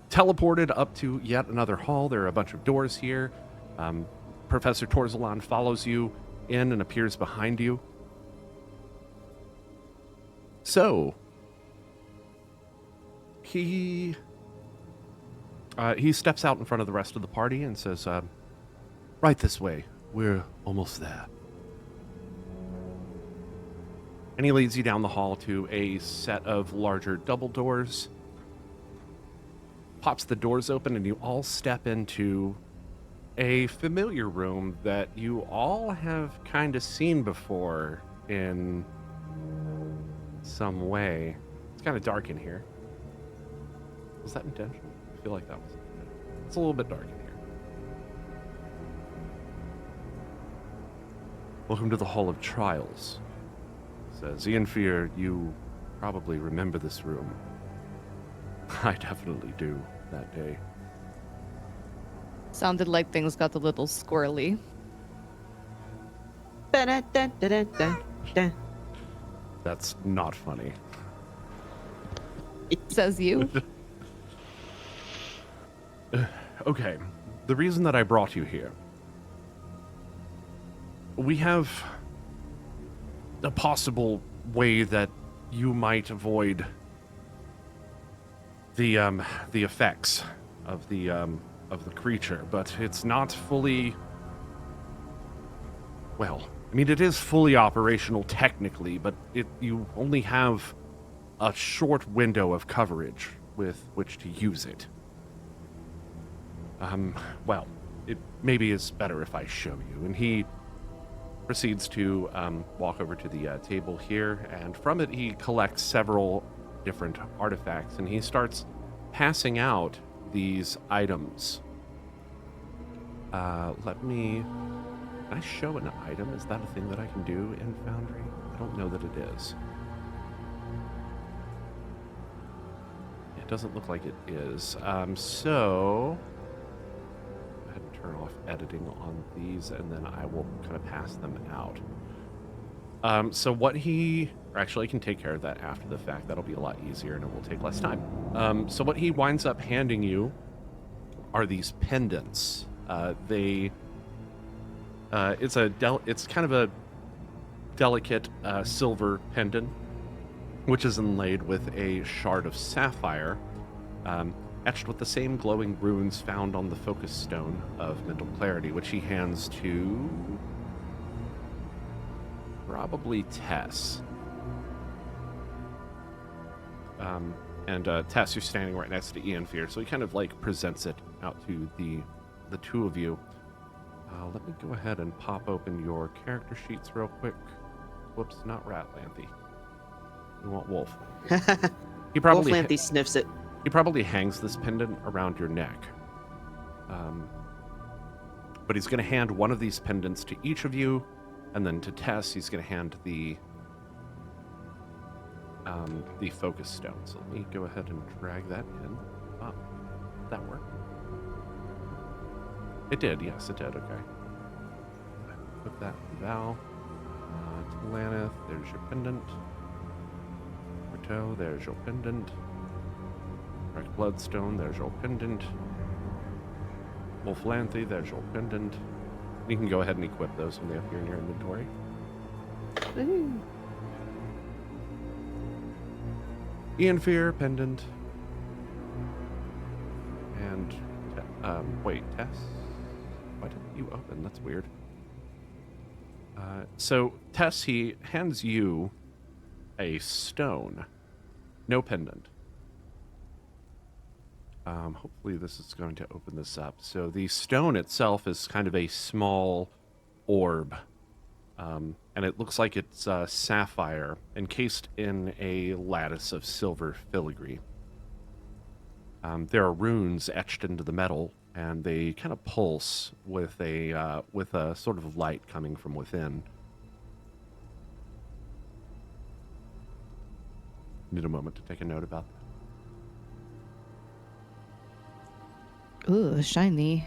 teleported up to yet another hall. There are a bunch of doors here. Professor Torzalan follows you in and appears behind you. So he steps out in front of the rest of the party and says, right this way. We're almost there. And he leads you down the hall to a set of larger double doors. Pops the doors open, and you all step into a familiar room that you all have kind of seen before in some way. It's kind of dark in here. Was that intentional? I feel like that was. It's a little bit dark in here. Welcome to the Hall of Trials. Says Ian Fear, you probably remember this room. I definitely do that day. Sounded like things got a little squirrely. Da-da-da-da-da-da. That's not funny. Says you. Okay, the reason that I brought you here. We have a possible way that you might avoid the effects of the creature, but it's not fully. Well, I mean, it is fully operational technically, but you only have a short window of coverage with which to use it. Well, it maybe is better if I show you. And he proceeds to walk over to the table here, and from it he collects several different artifacts, and he starts passing out these items. Can I show an item? Is that a thing that I can do in Foundry? I don't know that it is. It doesn't look like it is. So go ahead and turn off editing on these, and then I will kind of pass them out. So what actually, I can take care of that after the fact. That'll be a lot easier, and it will take less time. So what he winds up handing you are these pendants. It's kind of a delicate silver pendant, which is inlaid with a shard of sapphire, etched with the same glowing runes found on the focus stone of mental clarity, which he hands to probably Tess. And Tess, you're standing right next to Ian Fear, so he kind of like presents it out to the two of you. Let me go ahead and pop open your character sheets real quick. Whoops, not Ratlanthe. We want Wolf. He probably Wolf Lanthe sniffs it. He probably hangs this pendant around your neck. But he's going to hand one of these pendants to each of you, and then to Tess, he's going to hand the focus stone. So let me go ahead and drag that in. Oh, did that work? It did, yes, it did, okay. Put that in Val. Talanith, there's your pendant. Berto, there's your pendant. Correct bloodstone, there's your pendant. Wolflanthe, there's your pendant. You can go ahead and equip those when they appear in your inventory. Woohoo. Ian Fear, pendant. And, wait, Tess? Why didn't you open? That's weird. So, Tess, he hands you a stone. No pendant. Hopefully this is going to open this up. So the stone itself is kind of a small orb. And it looks like it's sapphire encased in a lattice of silver filigree. There are runes etched into the metal, and they kind of pulse with a sort of light coming from within. Need a moment to take a note about that. Ooh, shiny.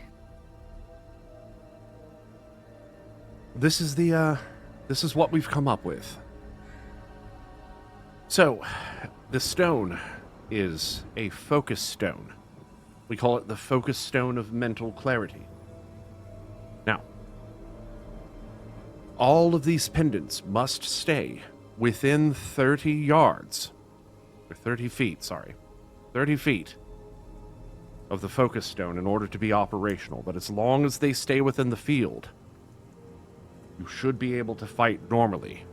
This is what we've come up with. So, the stone is a focus stone. We call it the focus stone of mental clarity. Now, all of these pendants must stay within 30 yards, or 30 feet, sorry, 30 feet of the focus stone in order to be operational. But as long as they stay within the field, you should be able to fight normally.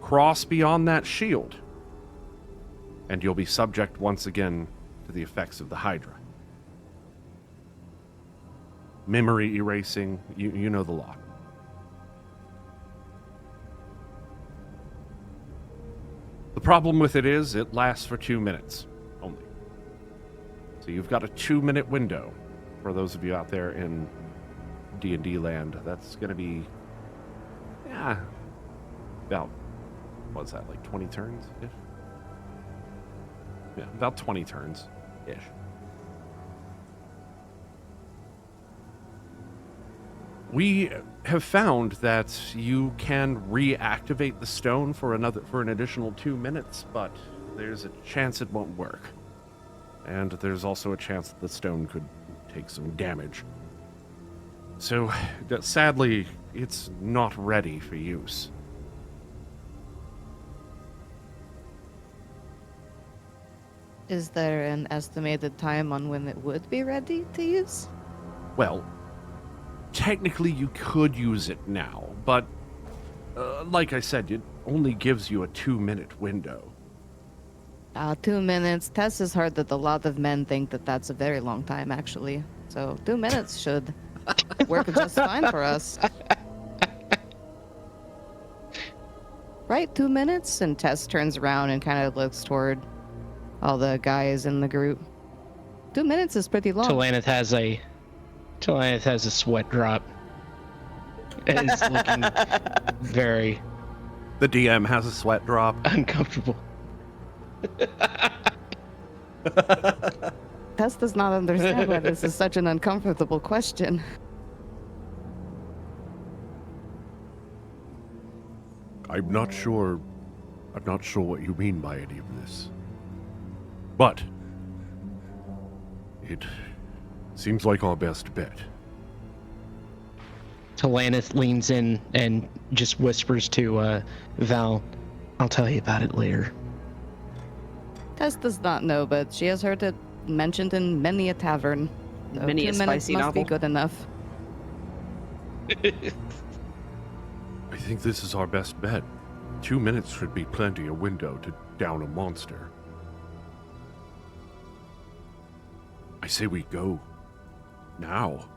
Cross beyond that shield, and you'll be subject once again to the effects of the Hydra. Memory erasing, you know the lot. The problem with it is it lasts for 2 minutes only. So you've got a 2-minute window for those of you out there in D&D land. That's going to be, about, what's that, like 20 turns-ish? Yeah, about 20 turns-ish. We have found that you can reactivate the stone for an additional 2 minutes, but there's a chance it won't work. And there's also a chance that the stone could take some damage. So, sadly, it's not ready for use. Is there an estimated time on when it would be ready to use? Well, technically you could use it now, but like I said, it only gives you a 2-minute window. 2 minutes. Tess has heard that a lot of men think that that's a very long time, actually. So 2 minutes should work just fine for us. Right, 2 minutes? And Tess turns around and kind of looks toward all the guys in the group. 2 minutes is pretty long. Talanith has a sweat drop. And is looking very The DM has a sweat drop. uncomfortable. Tess does not understand why this is such an uncomfortable question. I'm not sure what you mean by any of this. But it seems like our best bet. Talanith leans in and just whispers to Val, "I'll tell you about it later." Tess does not know, but she has heard it mentioned in many a tavern. So Many 2 a minutes spicy must novel. be good enough. I think this is our best bet. 2 minutes should be plenty a window to down a monster. I say we go. Now.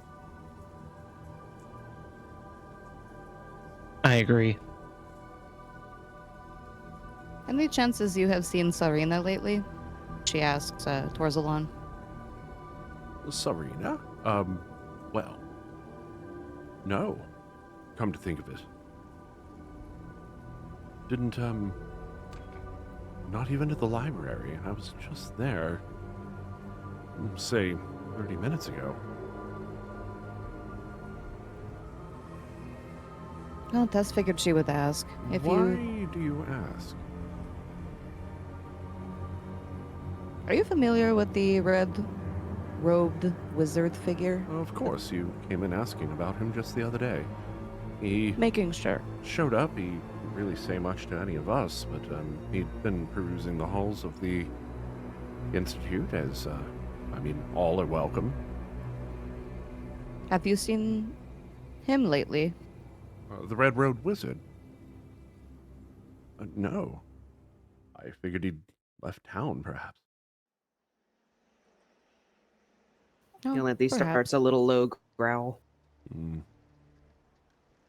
I agree. Any chances you have seen Sarina lately? She asks Torzalon. Sarina? Well. No. Come to think of it. Didn't, not even at the library. I was just there, say, 30 minutes ago. Well, Tess figured she would ask. Why do you ask? Are you familiar with the red-robed wizard figure? Of course, you came in asking about him just the other day. He Making sure. showed up. He didn't really say much to any of us, but he'd been perusing the halls of the Institute as, all are welcome. Have you seen him lately? The Red-Robed Wizard? No. I figured he'd left town, perhaps. Oh, Galanthi perhaps. starts a little low growl.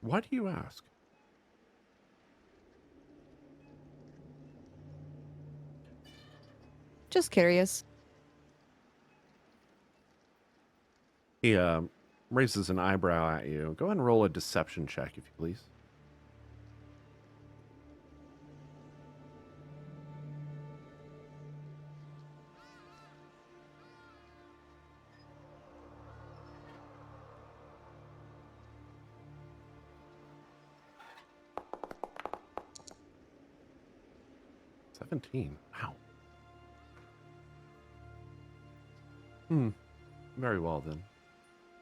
Why do you ask? Just curious. He raises an eyebrow at you. Go ahead and roll a deception check, if you please. $17. Wow. Very well then.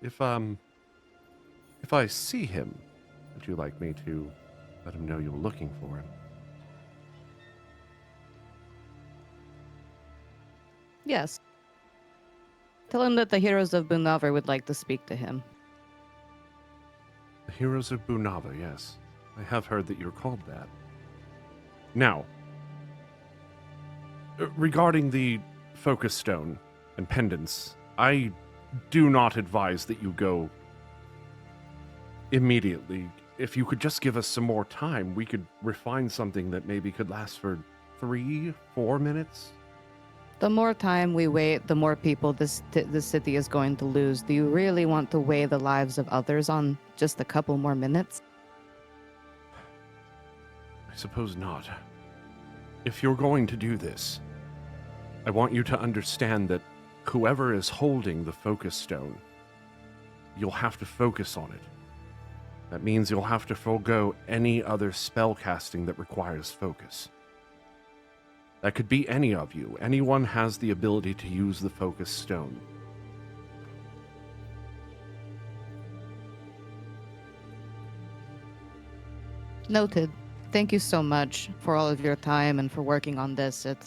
If I see him, would you like me to let him know you're looking for him? Yes. Tell him that the heroes of Bunavar would like to speak to him. The Heroes of Bunava, yes. I have heard that you're called that. Now, regarding the Focus Stone and pendants, I do not advise that you go immediately. If you could just give us some more time, we could refine something that maybe could last for 3-4 minutes. The more time we wait, the more people this city is going to lose. Do you really want to weigh the lives of others on just a couple more minutes? I suppose not. If you're going to do this, I want you to understand that whoever is holding the Focus Stone, you'll have to focus on it. That means you'll have to forego any other spell casting that requires focus. That could be any of you. Anyone has the ability to use the Focus Stone. Noted. Thank you so much for all of your time and for working on this. It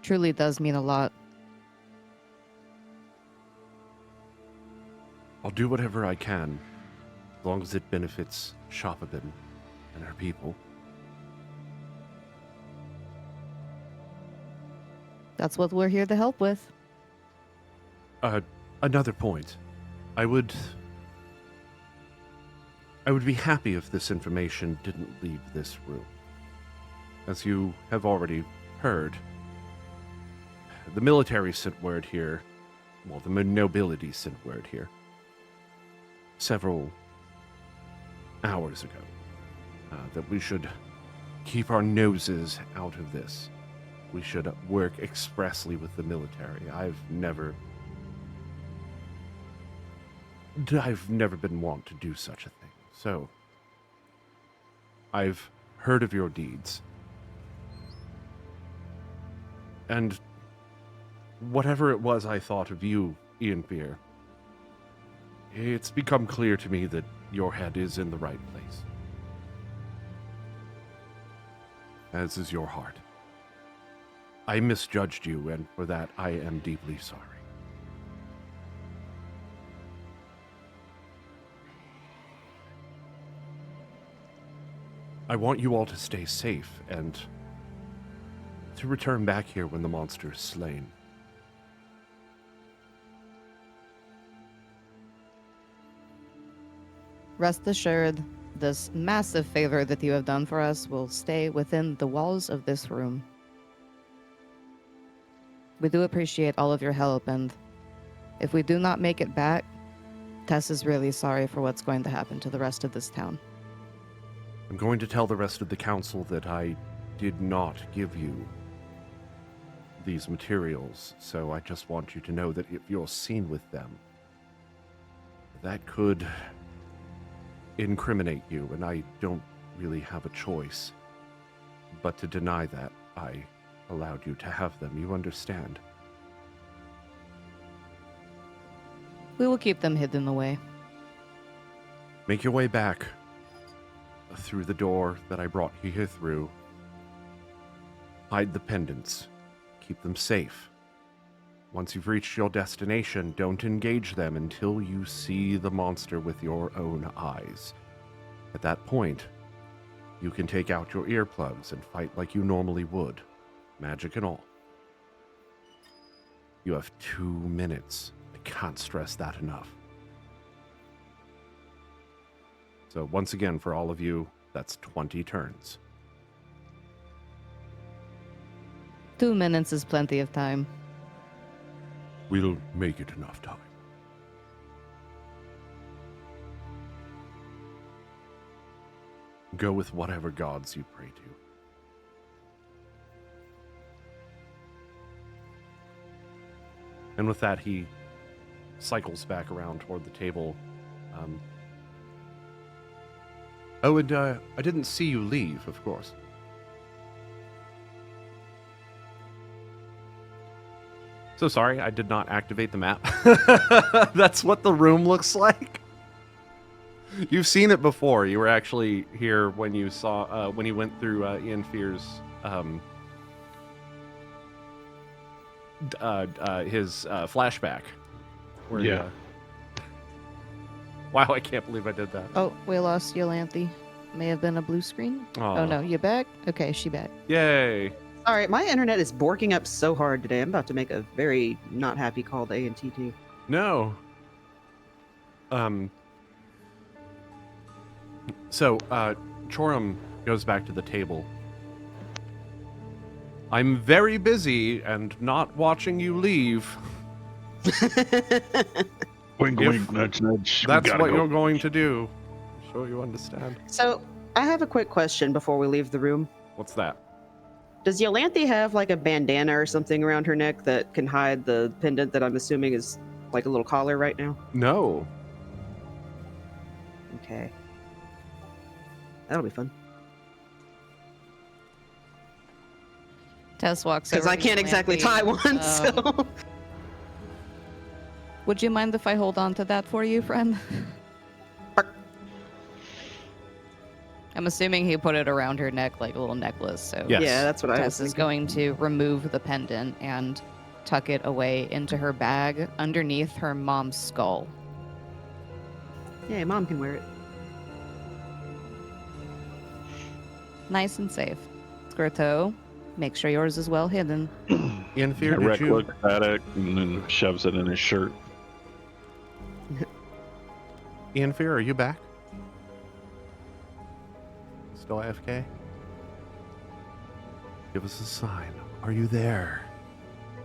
truly does mean a lot. I'll do whatever I can, as long as it benefits Shopabin and her people. That's what we're here to help with. Another point. I would be happy if this information didn't leave this room. As you have already heard, the military sent word here, well, the nobility sent word here, several hours ago, that we should keep our noses out of this. We should work expressly with the military. I've never been wont to do such a thing. So, I've heard of your deeds. And whatever it was I thought of you, Ian Fear, it's become clear to me that your head is in the right place. As is your heart. I misjudged you, and for that I am deeply sorry. I want you all to stay safe and to return back here when the monster is slain. Rest assured, this massive favor that you have done for us will stay within the walls of this room. We do appreciate all of your help, and if we do not make it back, Tess is really sorry for what's going to happen to the rest of this town. I'm going to tell the rest of the council that I did not give you these materials, so I just want you to know that if you're seen with them, that could incriminate you, and I don't really have a choice but to deny that I allowed you to have them. You understand? We will keep them hidden away. Make your way back through the door that I brought you here through. Hide the pendants. Keep them safe. Once you've reached your destination, don't engage them until you see the monster with your own eyes. At that point, you can take out your earplugs and fight like you normally would, magic and all. You have 2 minutes. I can't stress that enough. So once again, for all of you, that's 20 turns. 2 minutes is plenty of time. We'll make it enough time. Go with whatever gods you pray to. And with that, he cycles back around toward the table. I didn't see you leave, of course. So sorry, I did not activate the map. That's what the room looks like. You've seen it before. You were actually here when you saw when he went through Ian Fear's his flashback. Where Yeah. Wow, I can't believe I did that. Oh, we lost Yolanthe. May have been a blue screen. Aw. Oh no, you back? Okay, she back. Yay! All right, my internet is borking up so hard today. I'm about to make a very not happy call to AT&T. No. So, Chorum goes back to the table. I'm very busy and not watching you leave. Wink, If wink, nudge, nudge. We That's gotta what go. you're going to do. I'm sure you understand. So, I have a quick question before we leave the room. What's that? Does Yolanthe have like a bandana or something around her neck that can hide the pendant that I'm assuming is like a little collar right now? No. Okay. That'll be fun. Tess walks Because over I to can't exactly tie Yolanthe. one, so. Would you mind if I hold on to that for you, friend? Bark. I'm assuming he put it around her neck like a little necklace. So Yes. Yeah, that's what I was Tess is thinking. going to remove the pendant and tuck it away into her bag underneath her mom's skull. Yeah, Mom can wear it. Nice and safe. Squirto, make sure yours is well hidden. Ian Fear, did Rec you... looks at it and then shoves it in his shirt. Ian Fear, are you back? Still AFK? Give us a sign. Are you there?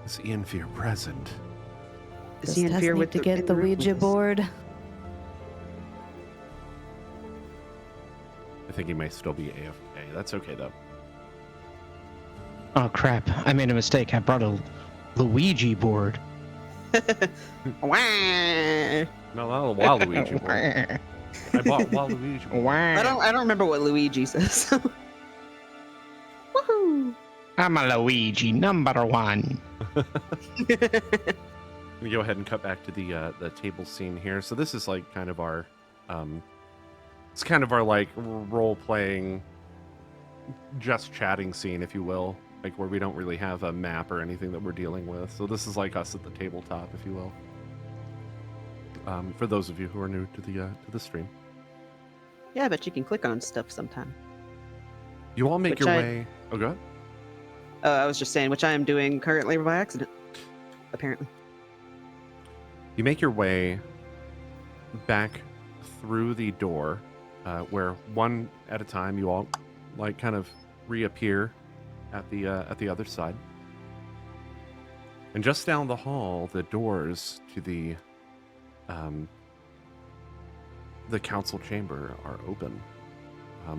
Is Ian Fear present? Is Does he in Tess fear need with to get the Ouija board? I think he may still be AFK. That's okay, though. Oh crap! I made a mistake. I brought a Luigi board. Wah! No, not a Waluigi board. I bought Waluigi board. I don't remember what Luigi says. Woohoo! I'm a Luigi #1. Let me go ahead and cut back to the table scene here. So this is like kind of our, it's kind of our like role playing, just chatting scene, if you will, like where we don't really have a map or anything that we're dealing with. So this is like us at the tabletop, if you will. For those of you who are new to the stream, Yeah, but you can click on stuff sometime. you all make Which your I- way. Oh, go ahead. I was just saying, which I am doing currently by accident. Apparently. You make your way back through the door, where one at a time you all like kind of reappear at the other side. And just down the hall, the doors to the council chamber are open.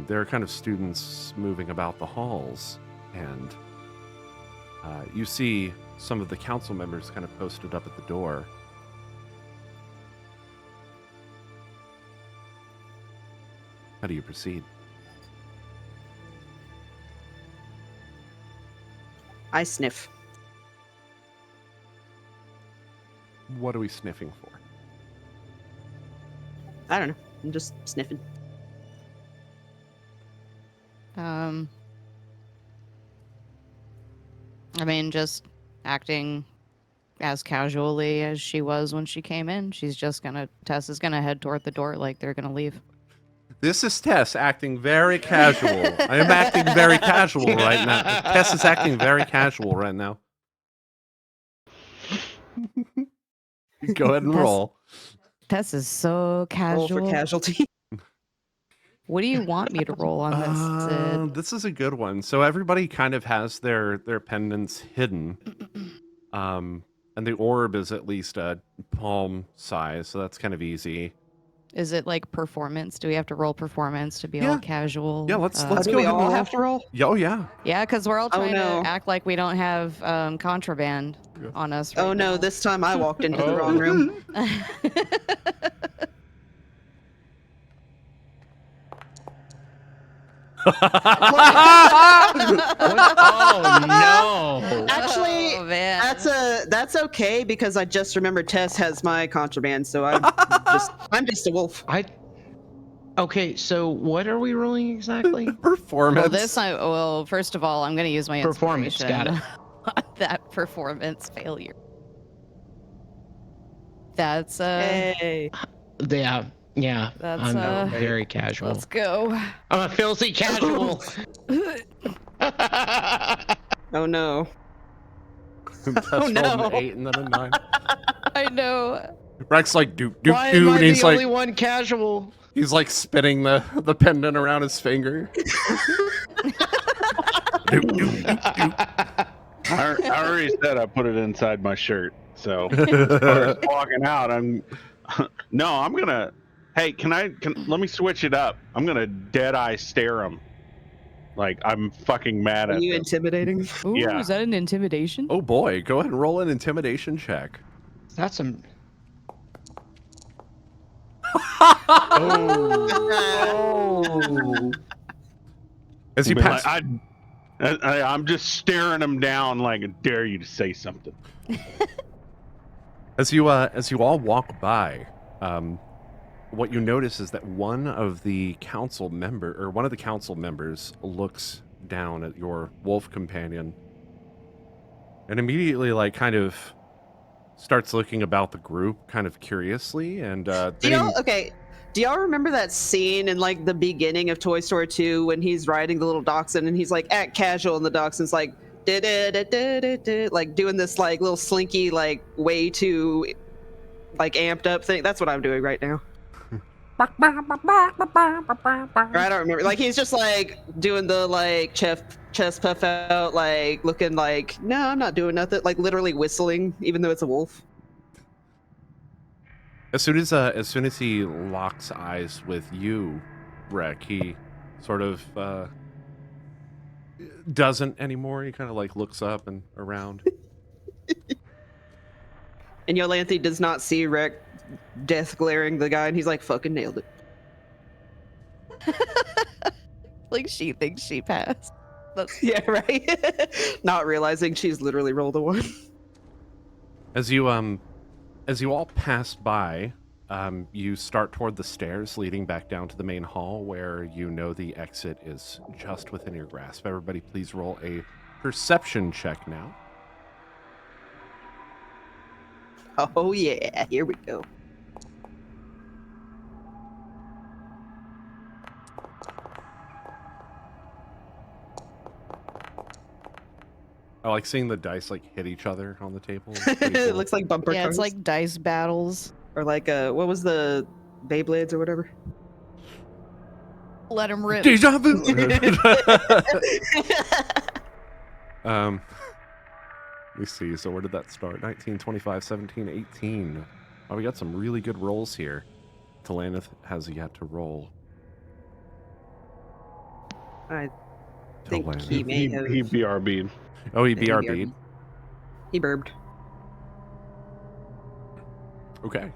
There are kind of students moving about the halls, and you see some of the council members kind of posted up at the door. How do you proceed? I sniff. What are we sniffing for? I don't know. I'm just sniffing. I mean, just acting as casually as she was when she came in. Tess is gonna head toward the door like they're gonna leave. This is Tess acting very casual. I am acting very casual right now. Tess is acting very casual right now. Go ahead and Tess- roll. Tess is so Roll casual. for casualty. What do you want me to roll on this, Sid? This is a good one. So everybody kind of has their pendants hidden. And the orb is at least a palm size, so that's kind of easy. Is it like performance? Do we have to roll performance to be Yeah. all casual? Yeah, let's Do go we ahead and all roll. have to roll? Oh yeah. Yeah, because we're all Oh, trying no. to act like we don't have contraband on us. Oh right no, now. this time I walked into the Oh. wrong room. Oh no! Actually, Oh, man. that's okay because I just remembered Tess has my contraband, so I'm just a wolf. Okay, so what are we rolling exactly? Performance. First of all, I'm going to use my Performance, got inspiration on that performance failure. That's Hey. Yeah. That's, I'm very casual. let's go. I'm a filthy casual. Oh no. Tess Oh, rolled no. an 8 and then a 9. I know. Rex like doot Why doot am doot, I and he's the only like one casual? he's like spinning the pendant around his finger. Doot, doot, doot, doot. I already said I put it inside my shirt. So as far as walking out, I'm gonna. Hey, let me switch it up. I'm gonna dead eye stare him, like I'm fucking mad Are at you him. intimidating? Ooh, Yeah. is that an intimidation? Oh boy, go ahead and roll an intimidation check. That's some. Oh. As you Like, pass, I'm just staring him down like I dare you to say something. as you all walk by, what you notice is that one of the council members looks down at your wolf companion and immediately like kind of starts looking about the group kind of curiously and Do y'all remember that scene in like the beginning of Toy Story 2 when he's riding the little dachshund and he's like act casual and the dachshund's like like doing this like little slinky like way too like amped up thing? That's what I'm doing right now. Or I don't remember. Like he's just like doing the like chest puff out, like looking like no, I'm not doing nothing. Like literally whistling, even though it's a wolf. as soon as he locks eyes with you, Rek, he sort of doesn't anymore. He kind of like looks up and around. And Yolanthe does not see Rek death glaring the guy, and he's like, fucking nailed it. Like she thinks she passed. Yeah, right? Not realizing she's literally rolled a 1. As you all pass by, you start toward the stairs leading back down to the main hall where you know the exit is just within your grasp. Everybody please roll a perception check now. Oh yeah, here we go. I like seeing the dice like hit each other on the table. It's pretty It cool. looks like bumper Yeah, cars. it's like dice battles. or like what was the Beyblades or whatever? Let him rip. Deja vu. Let me see. So where did that start? 19, 25, 17, 18. Oh, we got some really good rolls here. Talanith has yet to roll. I think Talanith. he may have. He BRB'd. Oh, he Maybe BRB'd. He burbed. Okay.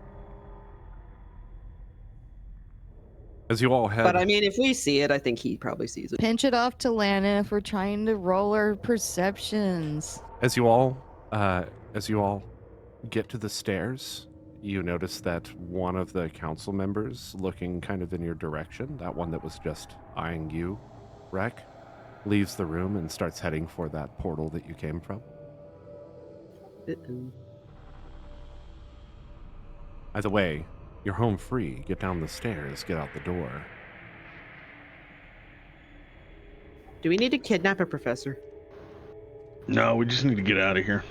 As you all head, But I mean, if we see it, I think he probably sees it. Pinch it off to Lana if we're trying to roll our perceptions. as you all get to the stairs, you notice that one of the council members looking kind of in your direction, that one that was just eyeing you, Rec, leaves the room and starts heading for that portal that you came from. Uh-oh. Either way, you're home free. Get down the stairs, get out the door. Do we need to kidnap a professor? No, we just need to get out of here.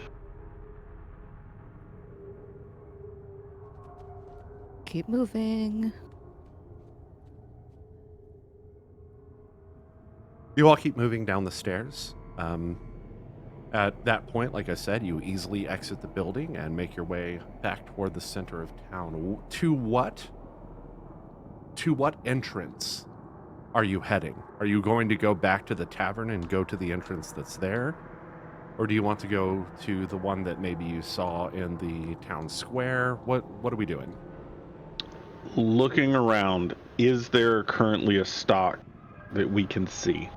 Keep moving. You all keep moving down the stairs. At that point, like I said, you easily exit the building and make your way back toward the center of town. To what entrance are you heading? Are you going to go back to the tavern and go to the entrance that's there? Or do you want to go to the one that maybe you saw in the town square? What are we doing? Looking around, is there currently a stock that we can see?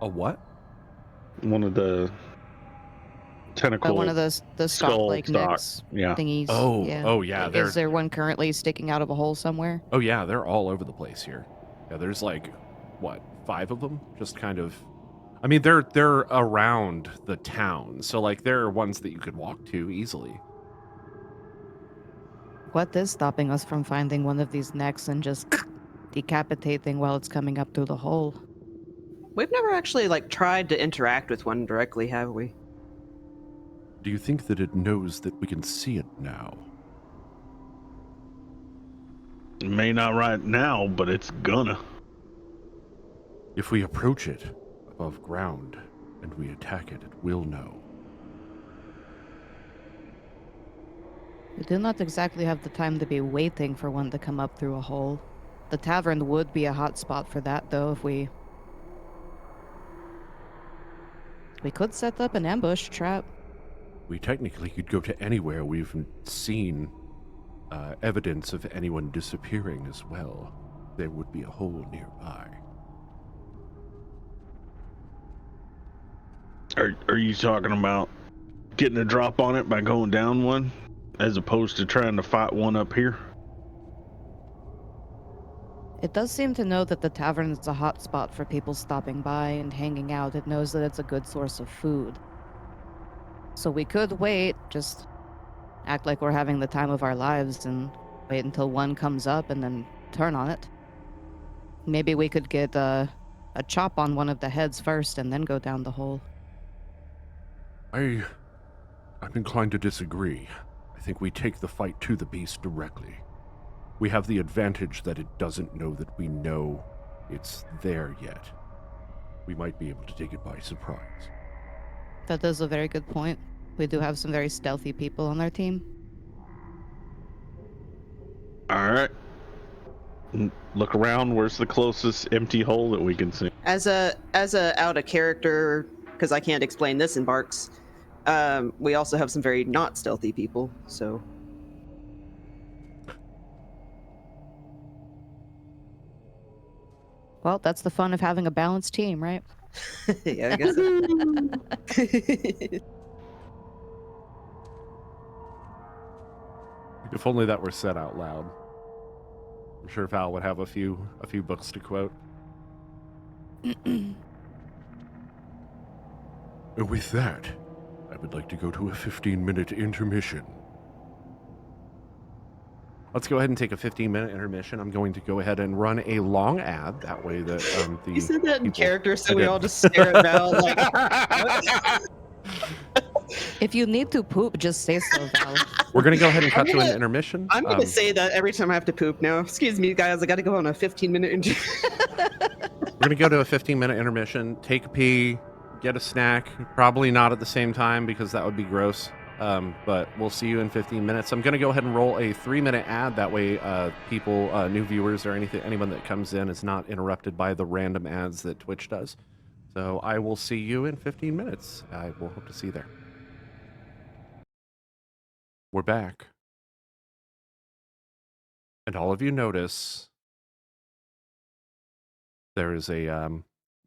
A what? One of the tentacle. One of the stock skull like stock. necks Yeah. thingies. Oh, yeah. oh yeah. Is there one currently sticking out of a hole somewhere? Oh yeah, they're all over the place here. Yeah, there's like, what, 5 of them? Just kind of, I mean, they're around the town, so like there are ones that you could walk to easily. What is stopping us from finding one of these necks and just decapitating while it's coming up through the hole? We've never actually tried to interact with one directly, have we? Do you think that it knows that we can see it now? May not right now, but it's gonna. If we approach it above ground and we attack it, it will know. We do not exactly have the time to be waiting for one to come up through a hole. The tavern would be a hot spot for that, though, if we could set up an ambush trap. We technically could go to anywhere we've seen evidence of anyone disappearing as well. There would be a hole nearby. Are you talking about getting a drop on it by going down one, as opposed to trying to fight one up here? It does seem to know that the tavern is a hot spot for people stopping by and hanging out. It knows that it's a good source of food. So we could wait, just act like we're having the time of our lives and wait until one comes up and then turn on it. Maybe we could get a chop on one of the heads first and then go down the hole. I'm inclined to disagree. I think we take the fight to the beast directly. We have the advantage that it doesn't know that we know it's there yet. We might be able to take it by surprise. That is a very good point. We do have some very stealthy people on our team. All right. Look around. Where's the closest empty hole that we can see? As a out of character, because I can't explain this in Barks. We also have some very not stealthy people, so. Well, that's the fun of having a balanced team, right? Yeah, I guess so. If only that were said out loud. I'm sure Val would have a few books to quote. With that, I would like to go to a 15-minute intermission. Let's go ahead and take a 15-minute intermission. I'm going to go ahead and run a long ad. That way that the You said that in people- character, so I we did. all just stare at Val like, what? If you need to poop, just say so, Val. We're going to go ahead and cut I'm to an gonna- intermission. I'm gonna say that every time I have to poop now. Excuse me, guys, I gotta go on a 15-minute interview. We're going to go to a 15-minute intermission, take a pee, get a snack. Probably not at the same time because that would be gross. But we'll see you in 15 minutes. I'm going to go ahead and roll a 3-minute ad. That way people, new viewers or anyone that comes in is not interrupted by the random ads that Twitch does. So I will see you in 15 minutes. I will hope to see you there. We're back. And all of you notice there is a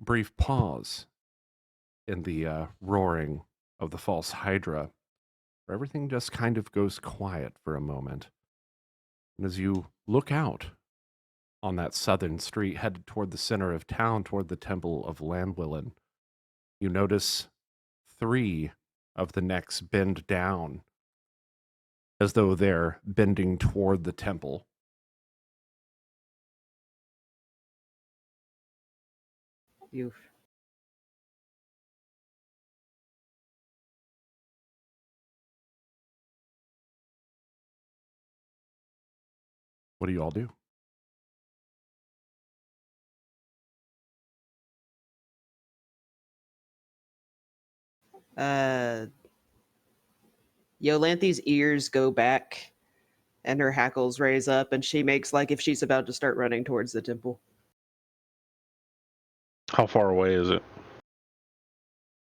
brief pause in the roaring of the False Hydra, where everything just kind of goes quiet for a moment. And as you look out on that southern street, headed toward the center of town, toward the Temple of Landwillen, you notice 3 of the necks bend down as though they're bending toward the temple. You. What do you all do? Yolanthi's ears go back and her hackles raise up, and she makes like if she's about to start running towards the temple. How far away is it?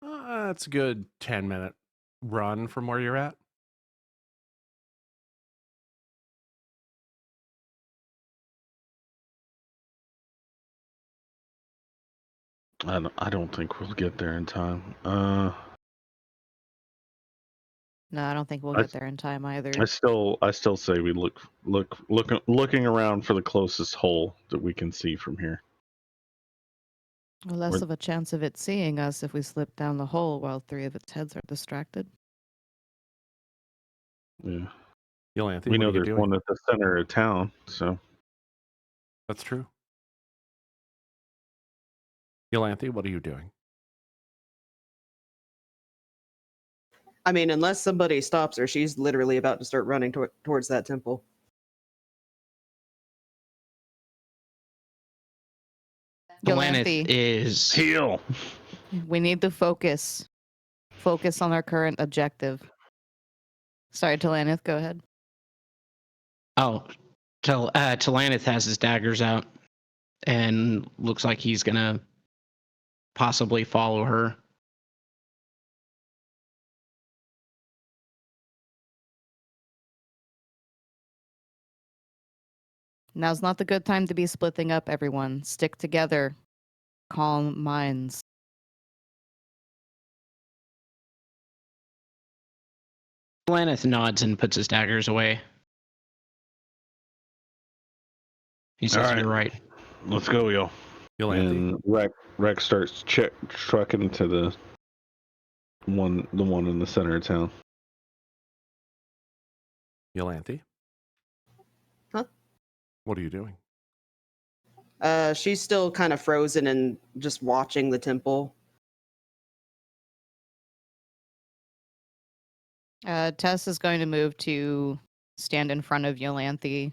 It's a good 10-minute run from where you're at. I don't think we'll get there in time. No, I don't think we'll I- get there in time either. I still say we looking around for the closest hole that we can see from here. Less We're- of a chance of it seeing us if we slip down the hole while 3 of its heads are distracted. Yeah, Yolanthe, we what know are you there's doing? one at the center of town, so That's true. Yolanthe, what are you doing? I mean, unless somebody stops her, she's literally about to start running towards that temple. Galanith Yolanthe, is heal. we need to focus. Focus on our current objective. Sorry, Talanith, go ahead. Talanith has his daggers out and looks like he's gonna possibly follow her. Now's not the good time to be splitting up, everyone. Stick together. Calm minds. Galanith nods and puts his daggers away. He says, All right. "You're right." Let's go, yo. Yolanthe, And Rex starts trucking to the one in the center of town. Yolanthe? Huh? What are you doing? She's still kind of frozen and just watching the temple. Tess is going to move to stand in front of Yolanthe,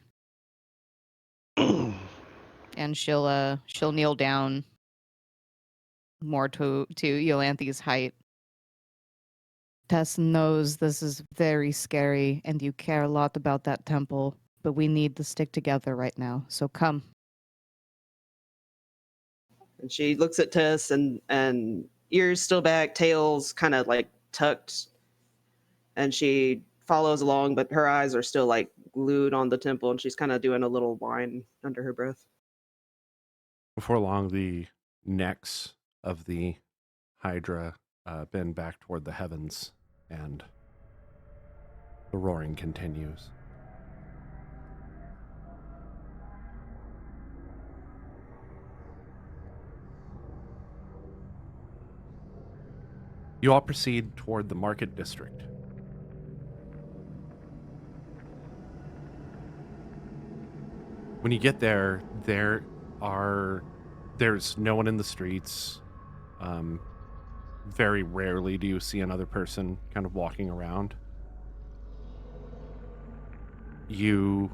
and she'll kneel down more to Yolanthe's height. Tess knows this is very scary, and you care a lot about that temple, but we need to stick together right now. So come. And she looks at Tess and ears still back, tails kind of like tucked. And she follows along, but her eyes are still like glued on the temple, and she's kind of doing a little whine under her breath. Before long, the necks of the Hydra bend back toward the heavens, and the roaring continues. You all proceed toward the market district. When you get there, there's no one in the streets. Very rarely do you see another person kind of walking around. You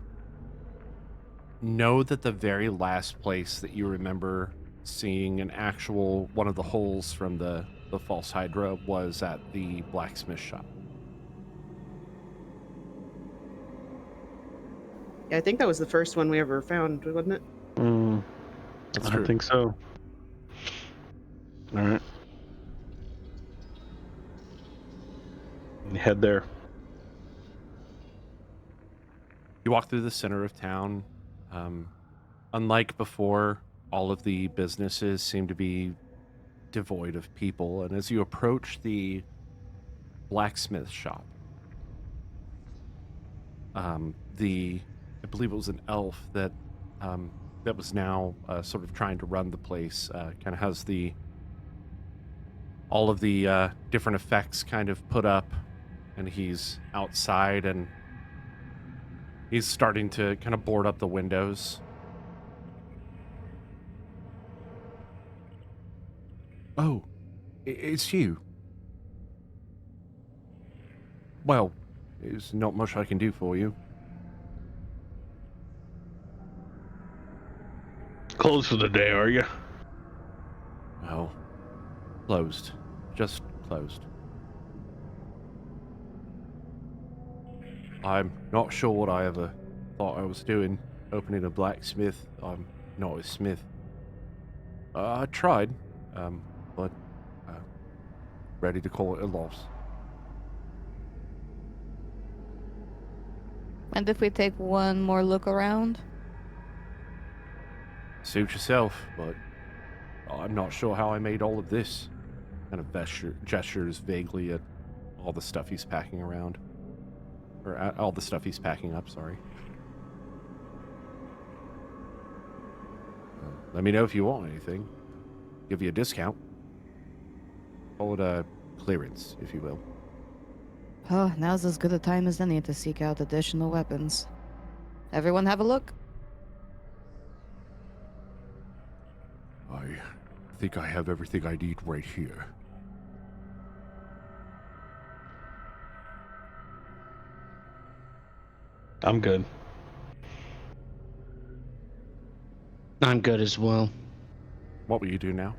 know that the very last place that you remember seeing an actual one of the holes from the False Hydra was at the blacksmith shop. Yeah, I think that was the first one we ever found, wasn't it? That's I true. think so. All right. Head there. You walk through the center of town. Unlike before, all of the businesses seem to be devoid of people. And as you approach the blacksmith shop, the I believe it was an elf that that was now sort of trying to run the place. Kind of has all of the different effects kind of put up, and he's outside and he's starting to kind of board up the windows. Oh, it's you. Well, there's not much I can do for you. Closed for the day, are you? Well, closed. Just closed. I'm not sure what I ever thought I was doing, opening a blacksmith. I'm not a smith. I tried, but ready to call it a loss. And if we take one more look around? Suit yourself, but I'm not sure how I made all of this. Kind of gestures vaguely at all the stuff he's packing around. Or at all the stuff he's packing up, sorry. Let me know if you want anything. Give you a discount. Call it a clearance, if you will. Oh, now's as good a time as any to seek out additional weapons. Everyone have a look? I think I have everything I need right here. I'm good. I'm good as well. What will you do now?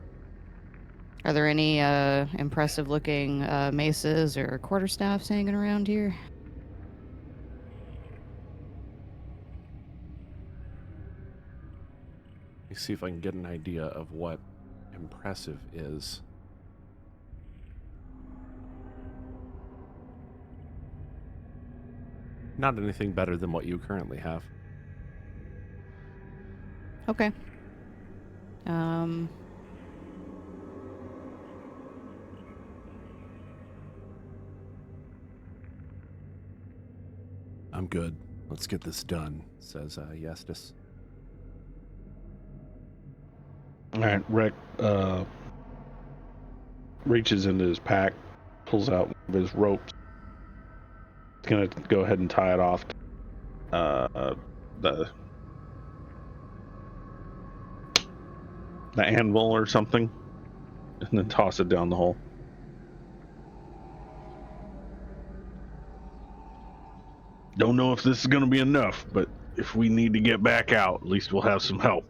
Are there any impressive looking maces or quarterstaffs hanging around here? Let me see if I can get an idea of what impressive is. Not anything better than what you currently have. Okay. I'm good. Let's get this done, says Yestis. All right, Rick reaches into his pack, pulls out one of his ropes. He's gonna go ahead and tie it off the anvil or something, and then toss it down the hole. Don't know if this is gonna be enough, but if we need to get back out, at least we'll have some help.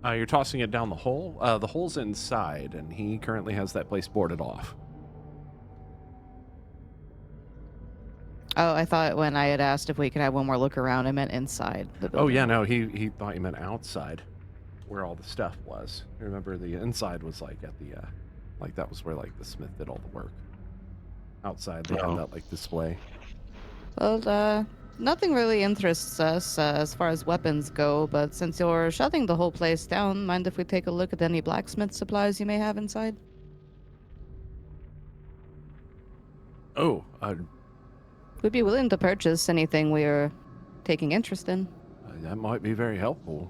You're tossing it down the hole? The hole's inside, and he currently has that place boarded off. Oh, I thought when I had asked if we could have one more look around, I meant inside the building. Oh, yeah, no, he thought you meant outside, where all the stuff was. Remember, the inside was like at the, like that was where like the smith did all the work. Outside, they had that like display. Well, nothing really interests us as far as weapons go, but since you're shutting the whole place down, mind if we take a look at any blacksmith supplies you may have inside? Oh, We'd be willing to purchase anything we're taking interest in. that might be very helpful.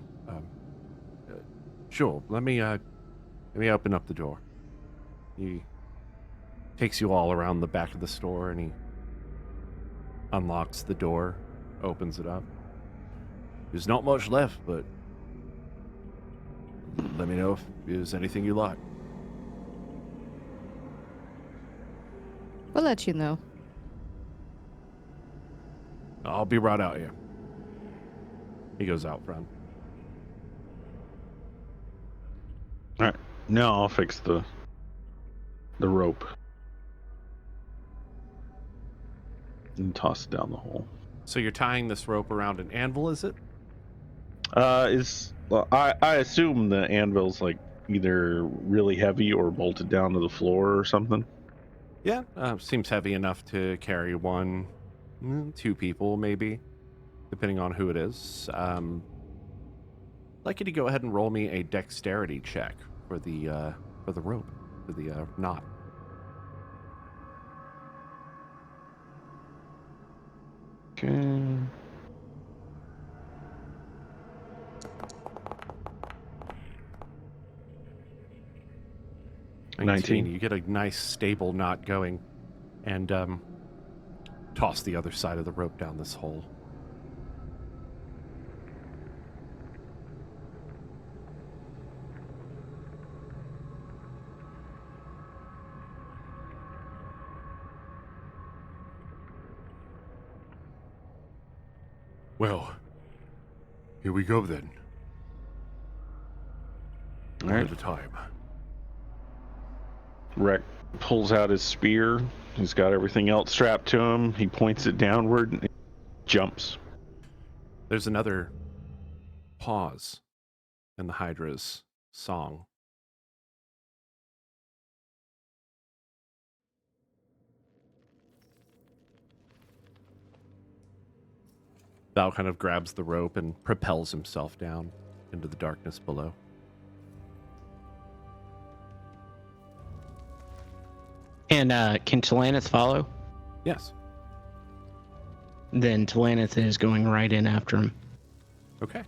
Sure, let me open up the door. He takes you all around the back of the store, and he unlocks the door, opens it up. There's not much left, but let me know if there's anything you like. We'll let you know. I'll be right out here. He goes out front. All right, now I'll fix the rope and toss it down the hole. So you're tying this rope around an anvil, is it? I assume the anvil's like either really heavy or bolted down to the floor or something. Yeah, seems heavy enough to carry two people maybe, depending on who it is. I'd like you to go ahead and roll me a dexterity check for the rope, for the knot. Okay. 19. You get a nice stable knot going, and toss the other side of the rope down this hole. Well, here we go then. All One right. at a time. Rec pulls out his spear. He's got everything else strapped to him. He points it downward and jumps. There's another pause in the Hydra's song. Val kind of grabs the rope and propels himself down into the darkness below. And can Talanith follow? Yes. Then Talanith is going right in after him. Okay.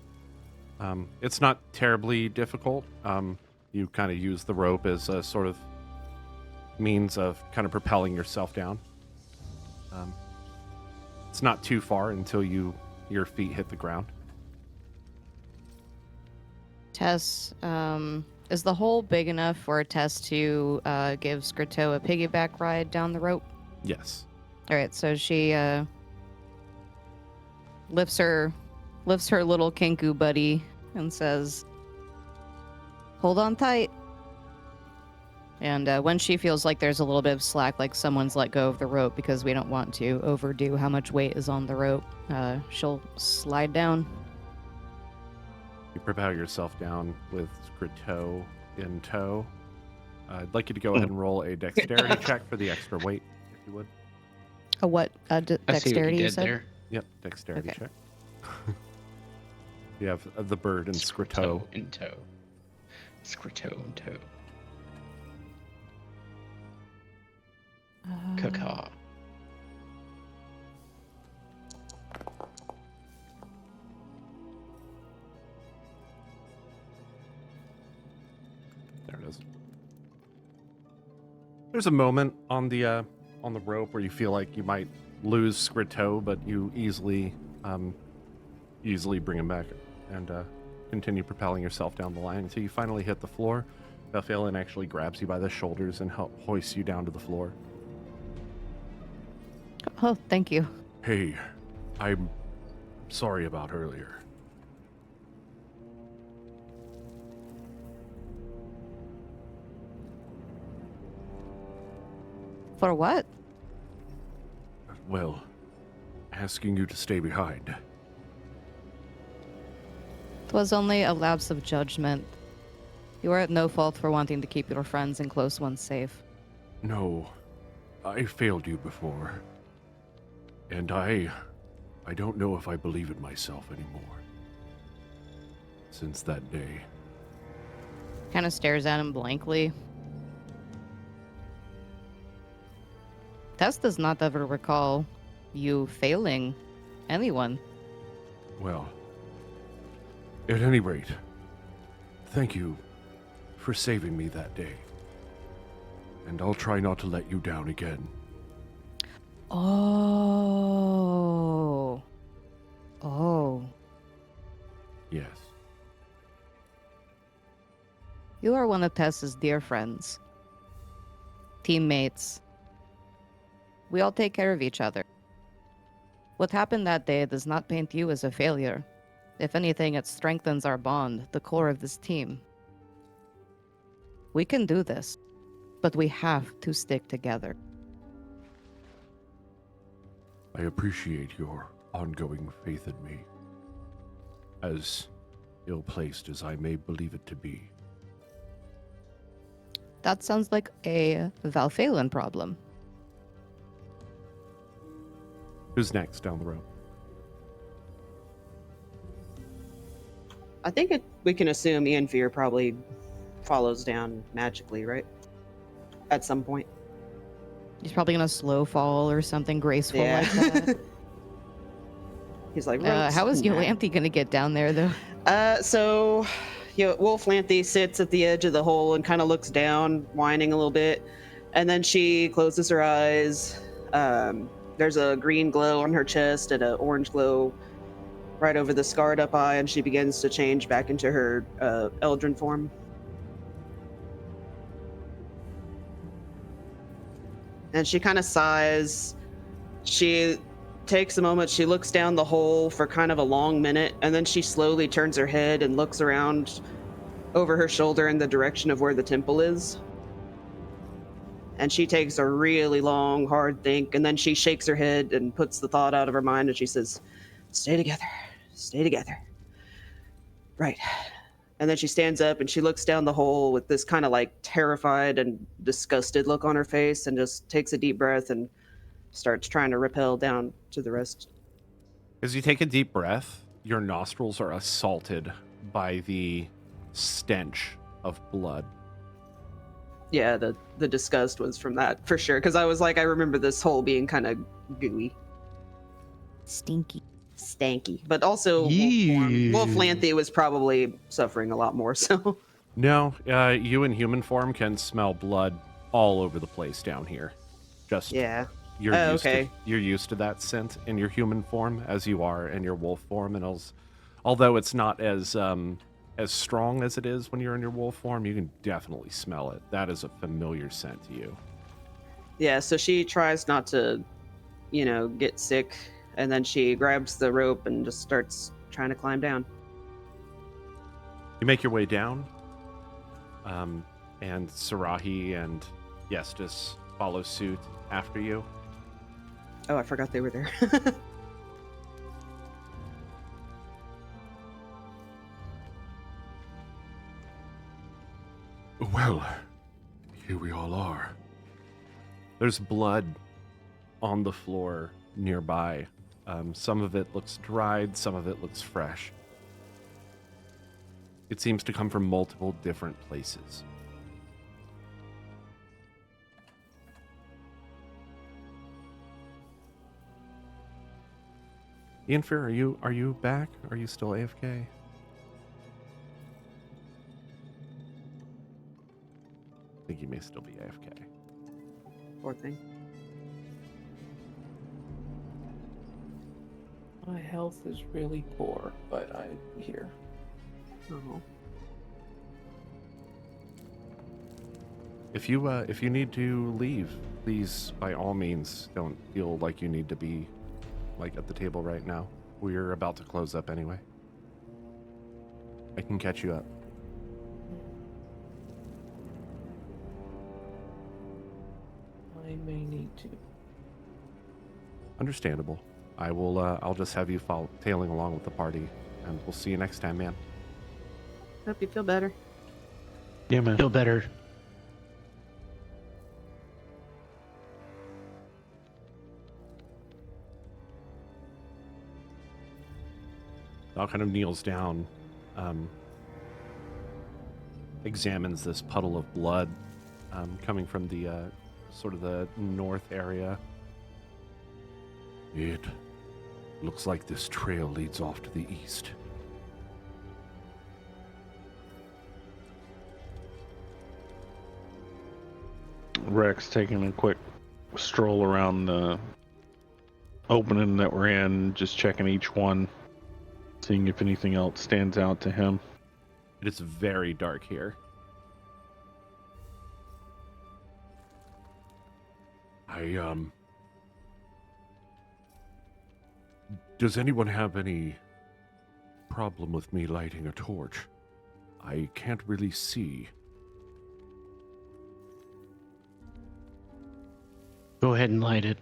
It's not terribly difficult. You kind of use the rope as a sort of means of kind of propelling yourself down. It's not too far until your feet hit the ground. Tess, is the hole big enough for Tess to give Skrto a piggyback ride down the rope? Yes. All right, so she lifts her little kinku buddy and says, "Hold on tight." And when she feels like there's a little bit of slack, like someone's let go of the rope because we don't want to overdo how much weight is on the rope, she'll slide down. You propel yourself down with Skrto in tow. I'd like you to go ahead and roll a dexterity check for the extra weight, if you would. A what? I see what Dexterity, you you did said? there. Yep, dexterity Okay. check. You have the bird and Skrto. in tow. Skrto in tow. Caw. There it is. There's a moment on the rope where you feel like you might lose Skrto, but you easily bring him back and continue propelling yourself down the line until you finally hit the floor. Valfalin actually grabs you by the shoulders and hoists you down to the floor. Oh, thank you. Hey, I'm sorry about earlier. For what? Well, asking you to stay behind. It was only a lapse of judgment. You are at no fault for wanting to keep your friends and close ones safe. No, I failed you before. And I don't know if I believe it myself anymore. Since that day. Kind of stares at him blankly. Tess does not ever recall you failing anyone. Well, at any rate, thank you for saving me that day. And I'll try not to let you down again. Oh. Oh. Yes. You are one of Tess's dear friends. Teammates. We all take care of each other. What happened that day does not paint you as a failure. If anything, it strengthens our bond, the core of this team. We can do this, but we have to stick together. I appreciate your ongoing faith in me. As ill-placed as I may believe it to be. That sounds like a Valfalin problem. Who's next down the road? I think we can assume Ian Fear probably follows down magically, right? At some point. He's probably gonna slow fall or something graceful like that. He's like, How is "Ropes." Yolanthi gonna get down there though? So Wolf Lanthe sits at the edge of the hole and kind of looks down, whining a little bit, and then she closes her eyes. There's a green glow on her chest and an orange glow right over the scarred up eye, and she begins to change back into her Eldrin form. And she kind of sighs. She takes a moment, she looks down the hole for kind of a long minute, and then she slowly turns her head and looks around over her shoulder in the direction of where the temple is. And she takes a really long, hard think, and then she shakes her head and puts the thought out of her mind, and she says, "Stay together. Stay together." Right. And then she stands up and she looks down the hole with this kind of like terrified and disgusted look on her face, and just takes a deep breath and starts trying to rappel down to the rest. As you take a deep breath, your nostrils are assaulted by the stench of blood. Yeah, the disgust was from that for sure, because I was like, I remember this hole being kind of gooey, stanky, but also Wolf Lanthe was probably suffering a lot more. So No, you in human form can smell blood all over the place down here. Just yeah. you're Oh, used okay. to you're used to that scent in your human form as you are in your wolf form, and although it's not as strong as it is when you're in your wolf form, you can definitely smell it. That is a familiar scent to you. Yeah, so she tries not to, get sick, and then she grabs the rope and just starts trying to climb down. You make your way down, and Sarahi and Yestis follow suit after you. Oh, I forgot they were there. Well, here we all are. There's blood on the floor nearby. Some of it looks dried, some of it looks fresh. It seems to come from multiple different places. Ianfir, are you back? Are you still AFK? I think you may still be AFK. Poor thing. My health is really poor, but I'm here. Oh. If you need to leave, please, by all means, don't feel like you need to be at the table right now. We're about to close up anyway. I can catch you up. I may need to. Understandable. I will. I'll just have you tailing along with the party, and we'll see you next time, man. Hope you feel better. Yeah, man. Feel better. Al kind of kneels down, examines this puddle of blood coming from the sort of the north area. It looks like this trail leads off to the east. Rex taking a quick stroll around the opening that we're in, just checking each one, seeing if anything else stands out to him. It is very dark here. Does anyone have any problem with me lighting a torch? I can't really see. Go ahead and light it.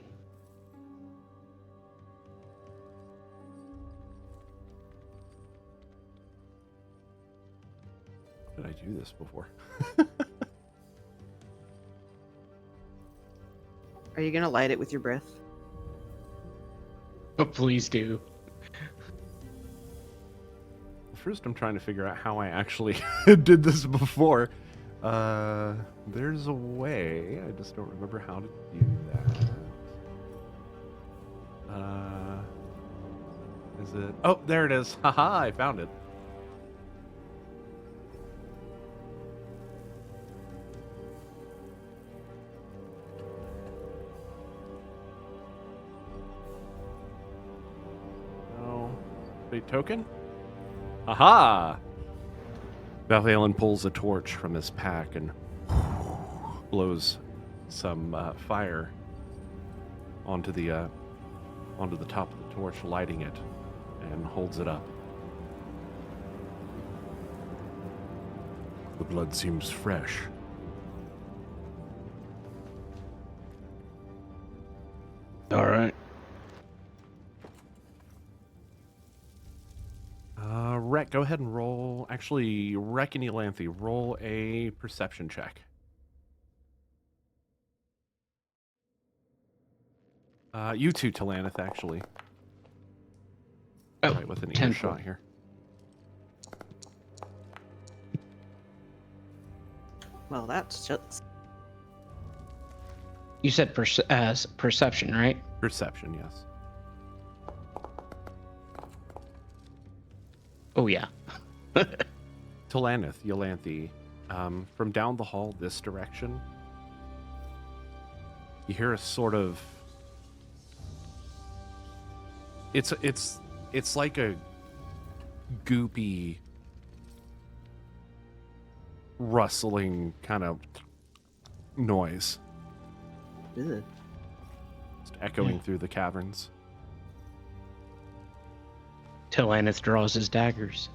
Did I do this before? Are you gonna light it with your breath? Oh, please do. First, I'm trying to figure out how I actually did this before. There's a way. I just don't remember how to do that. Is it? Oh, there it is. Haha, I found it. Fate token. Aha! Valvalen pulls a torch from his pack and blows some fire onto the top of the torch, lighting it, and holds it up. The blood seems fresh. All right. Rek, go ahead and roll. Actually, Rek and Elanthe, roll a perception check. You too, Talanith, actually. Oh, Right, with an 10. earshot here. Well, that's just. You said perception, right? Perception, yes. Oh, yeah. Talanith, Yolanthe, from down the hall this direction, you hear a sort of... It's like a goopy, rustling kind of noise. Ugh. Just echoing through the caverns. Talanith draws his daggers.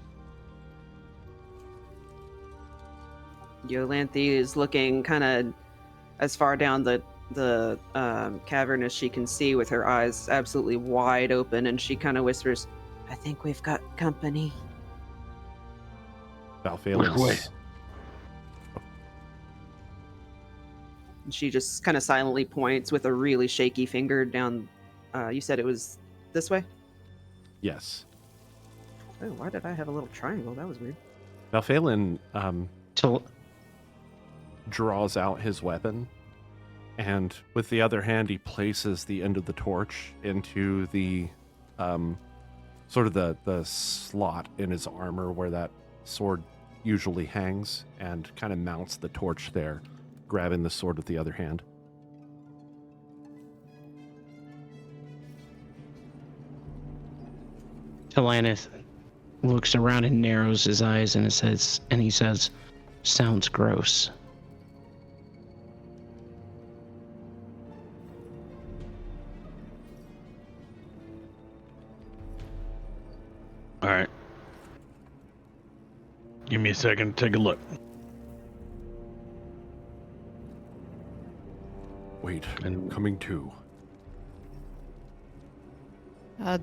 Yolanthe is looking kind of as far down the cavern as she can see, with her eyes absolutely wide open, and she kind of whispers, "I think we've got company." Valvalen's... And she just kind of silently points with a really shaky finger down. You said it was this way? Yes. Oh, why did I have a little triangle? That was weird. Valvalen Tal- draws out his weapon, and with the other hand, he places the end of the torch into the sort of the slot in his armor where that sword usually hangs, and kind of mounts the torch there, grabbing the sword with the other hand. Talanith looks around and narrows his eyes and he says, "Sounds gross." All right. Give me a second to take a look. Wait, I'm coming too.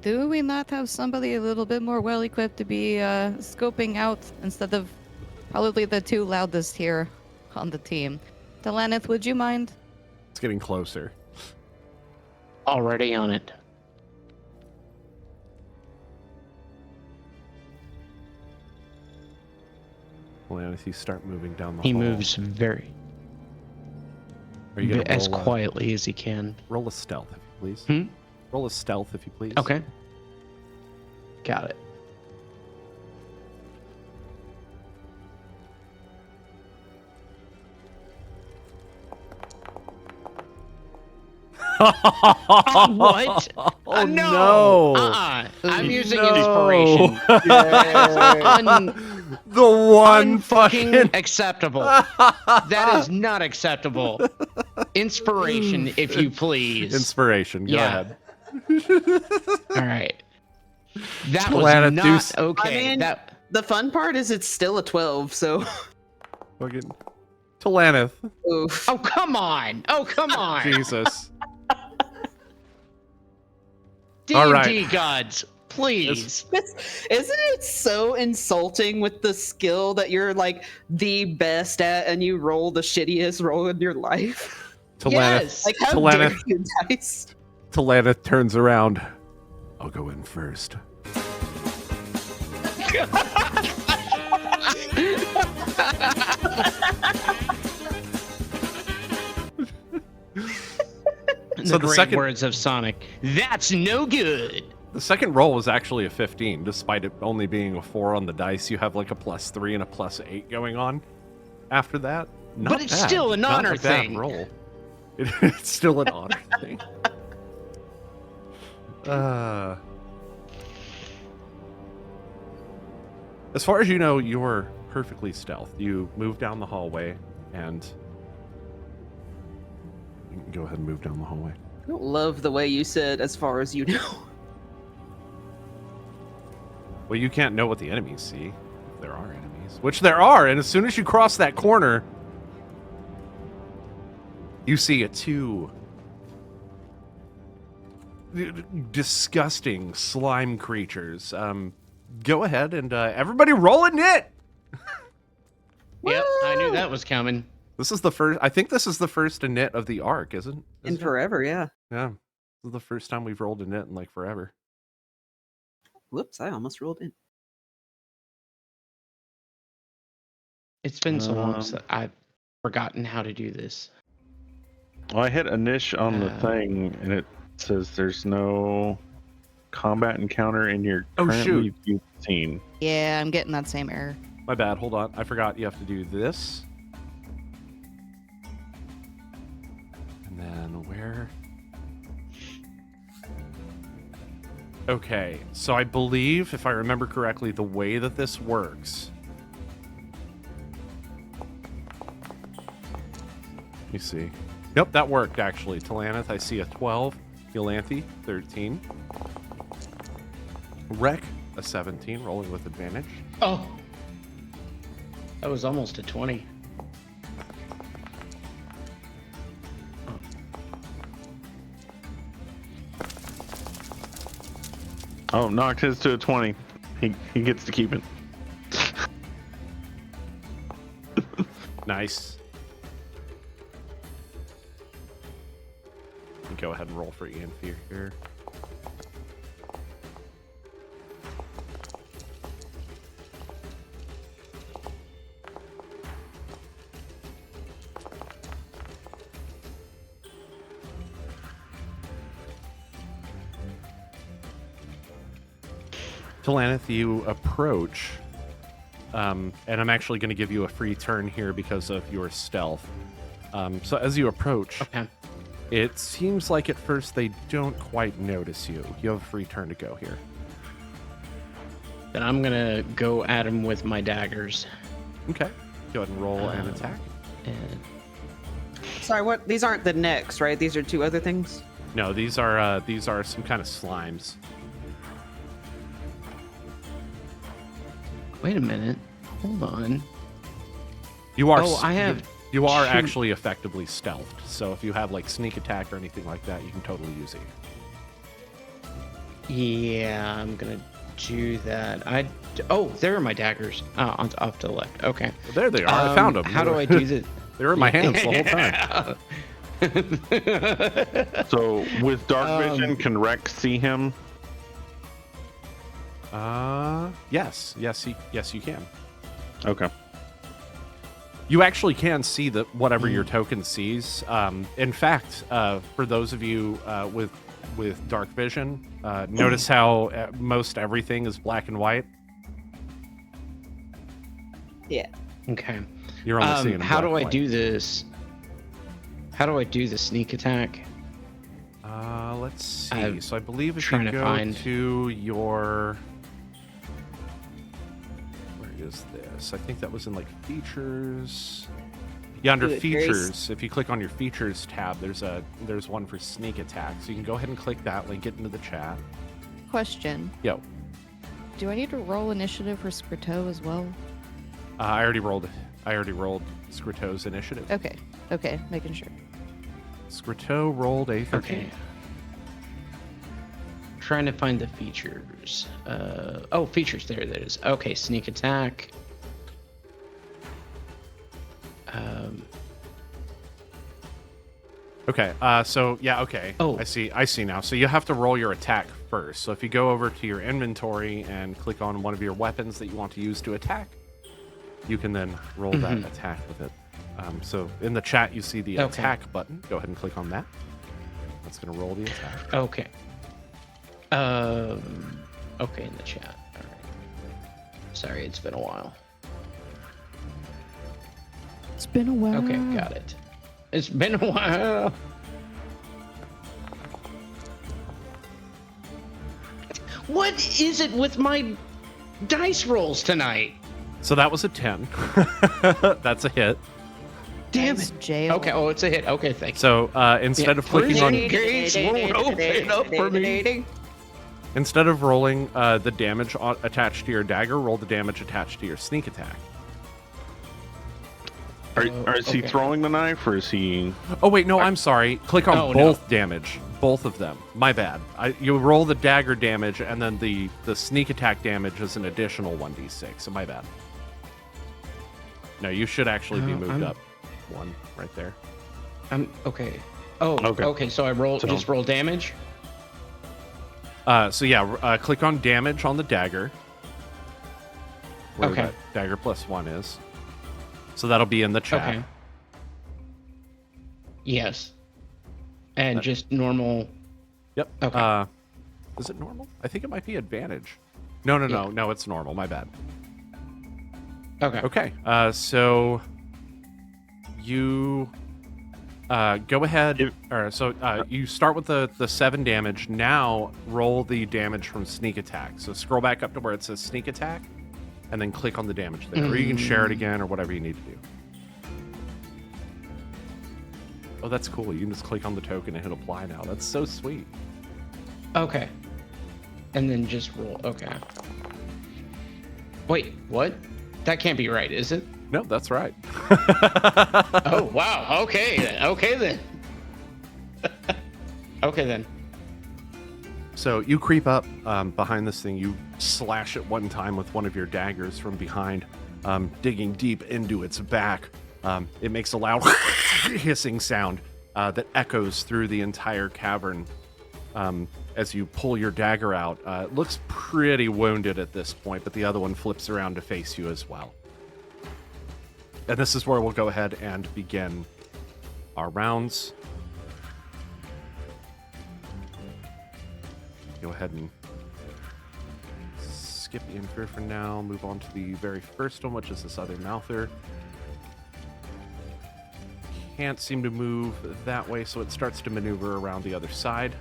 Do we not have somebody a little bit more well equipped to be scoping out instead of probably the two loudest here on the team? Talanith, would you mind? It's getting closer. Already on it. Well, as you start moving down the He hall, moves very Are you gonna as roll quietly as he can. roll a stealth, if you please? Hmm? Roll a stealth, if you please. Okay. Got it. What? Oh no! no! I'm using No. inspiration. The one fucking Acceptable. That is not acceptable. Inspiration, if you please. Inspiration. Go Yeah. ahead. All right. That Planet was not Deuce. okay. I mean- that The fun part is it's still a 12, so. Fucking Talanith. Oof. Oh come on! Oh come on! Jesus. D&D All right. gods, please. Isn't it so insulting with the skill that you're like the best at and you roll the shittiest roll in your life? Talanith. Yes. Like, how Talanith. dare you, dice? Talanith turns around. I'll go in first. So the the great second- words of Sonic. That's no good. The second roll was actually a 15, despite it only being a 4 on the dice. You have like a +3 and a +8 going on after that. Not But it's bad. still an Not honor a bad thing. roll. It's still an honor thing. As far as you know, you're perfectly stealth. You move down the hallway, and you can go ahead and move down the hallway. I don't love the way you said, as far as you know. Well, you can't know what the enemies see, if there are enemies. Which there are, and as soon as you cross that corner, you see two disgusting slime creatures. Go ahead and everybody roll a knit! Yep, I knew that was coming. This is the first, I think this is the first knit of the arc, isn't In it? forever, yeah. Yeah. This is the first time we've rolled a knit in like forever. Whoops, I almost rolled in. It's been so long since I've forgotten how to do this. Well, I hit a niche on the thing, and it says there's no combat encounter in your currently viewed scene. Yeah, I'm getting that same error. My bad, hold on. I forgot you have to do this. And then where? Okay, so I believe, if I remember correctly, the way that this works. Let me see. Yep, that worked actually. Talanith, I see a 12. Yolanthe, 13. Rec, a 17, rolling with advantage. Oh, that was almost a 20. Oh, knocked his to a 20. He gets to keep it. Nice. Go ahead and roll for Ian Fear here. Talanith, you approach, and I'm actually going to give you a free turn here because of your stealth. So as you approach, Okay. it seems like at first they don't quite notice you. You have a free turn to go here. Then I'm gonna go at him with my daggers. Okay. Go ahead and roll an attack. And Sorry, what? These aren't the necks, right? These are two other things? No, these are some kind of slimes. wait a minute. Hold on. You are. Oh, I have. You are Shoot. actually effectively stealthed. So if you have like sneak attack or anything like that, you can totally use it. Yeah, I'm gonna do that. Oh, there are my daggers. Off to the left. Okay. Well, there they are. I found them. How do I do this? They were in my hands the whole time. So with dark vision, can Rex see him? Yes, you can. Okay. You actually can see whatever your token sees. In fact, for those of you with dark vision, notice how most everything is black and white. Yeah. Okay. You're only seeing. How do I do this? How do I do the sneak attack? Let's see. I'm So I believe if trying you to go find- to your, where is this? I think that was in like features. Yeah, under Do it very features, if you click on your features tab, there's one for sneak attack. So you can go ahead and click that, link it into the chat. Question. Yo, Do I need to roll initiative for Scriteau as well? I already rolled Scriteau's initiative. Okay, making sure. Scriteau rolled a 13. Okay. Trying to find the features. Oh, features. There it is. Okay, sneak attack. Okay. So yeah. Okay. Oh. I see now. So you have to roll your attack first. So if you go over to your inventory and click on one of your weapons that you want to use to attack, you can then roll that attack with it. So in the chat, you see the attack button. Go ahead and click on that. That's going to roll the attack. Okay. Okay, in the chat. All right. Sorry, it's been a while. It's been a while. Okay, got it. It's been a while. What is it with my dice rolls tonight. So that was a 10. That's a hit. Damn Nice it. jail. Okay. Oh, it's a hit. Okay, thank you. So instead of clicking on, prison gates won't open up for me. instead of rolling the damage attached to your dagger, roll the damage attached to your sneak attack. Is he okay. throwing the knife or is he? Oh wait, no, I'm sorry. Click on Oh, both damage, both of them. My bad. You roll the dagger damage, and then the sneak attack damage is an additional 1d6. So my bad. No, you should actually be moved up one right there. I'm okay. Oh, Okay. okay. So I just roll damage. So yeah, click on damage on the dagger. Where Okay. that dagger +1 is. So that'll be in the chat. Okay. Yes. And just normal. Yep. Okay. Is it normal? I think it might be advantage. No, it's normal. My bad. Okay. Okay. So you go ahead. You start with the 7 damage. Now roll the damage from sneak attack. So scroll back up to where it says sneak attack, and then click on the damage there, or you can share it again, or whatever you need to do. Oh, that's cool. You can just click on the token and hit apply now. That's so sweet. Okay. And then just roll. Okay. Wait, what? That can't be right, is it? No, that's right. Oh, wow. Okay then. Okay then. Okay then. So you creep up behind this thing. You slash it one time with one of your daggers from behind, digging deep into its back. It makes a loud hissing sound that echoes through the entire cavern as you pull your dagger out. It looks pretty wounded at this point, but the other one flips around to face you as well. And this is where we'll go ahead and begin our rounds. Go ahead and skip the inferior for now. Move on to the very first one, which is this other mouther. Can't seem to move that way, so it starts to maneuver around the other side.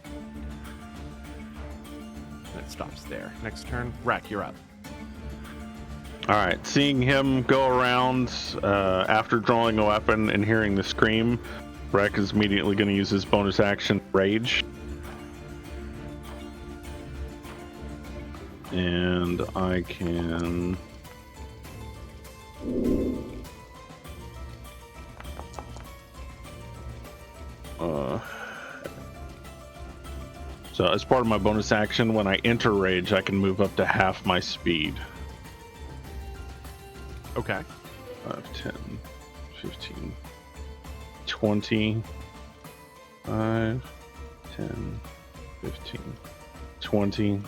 And it stops there. Next turn, Rack, you're up. All right, seeing him go around after drawing a weapon and hearing the scream, Rack is immediately going to use his bonus action, Rage. And I can... So as part of my bonus action, when I enter Rage, I can move up to half my speed. Okay. 5, 10, 15, 20, 5, 10, 15, 20.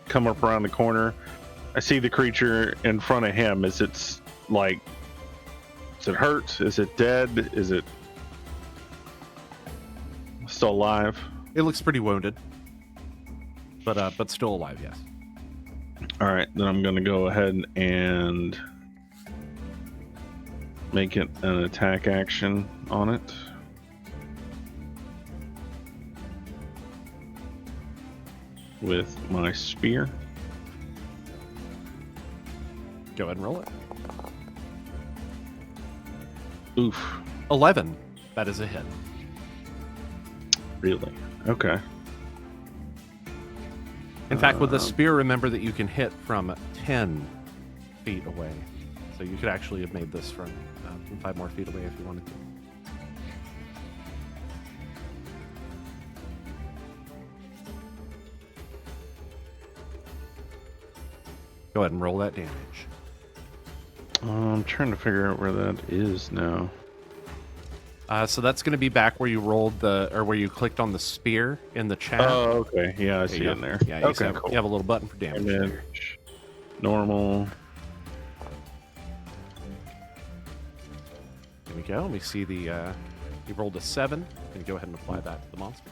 Come up around the corner. I see the creature in front of him. Is it hurt? Is it dead? Is it still alive? It looks pretty wounded. But still alive, yes. All right, then I'm going to go ahead and make it an attack action on it. With my spear. Go ahead and roll it. Oof. 11. That is a hit. Really? Okay. In fact, with the spear, remember that you can hit from 10 feet away. So you could actually have made this from 5 more feet away if you wanted to. Go ahead and roll that damage. I'm trying to figure out where that is now. So that's going to be back where you rolled where you clicked on the spear in the chat. Oh, okay. Yeah, I see it in there. Yeah, you, okay, have, cool. you have a little button for damage. There. Damage. Normal. There we go. Let me see the. You rolled a 7. And go ahead and apply that to the monster.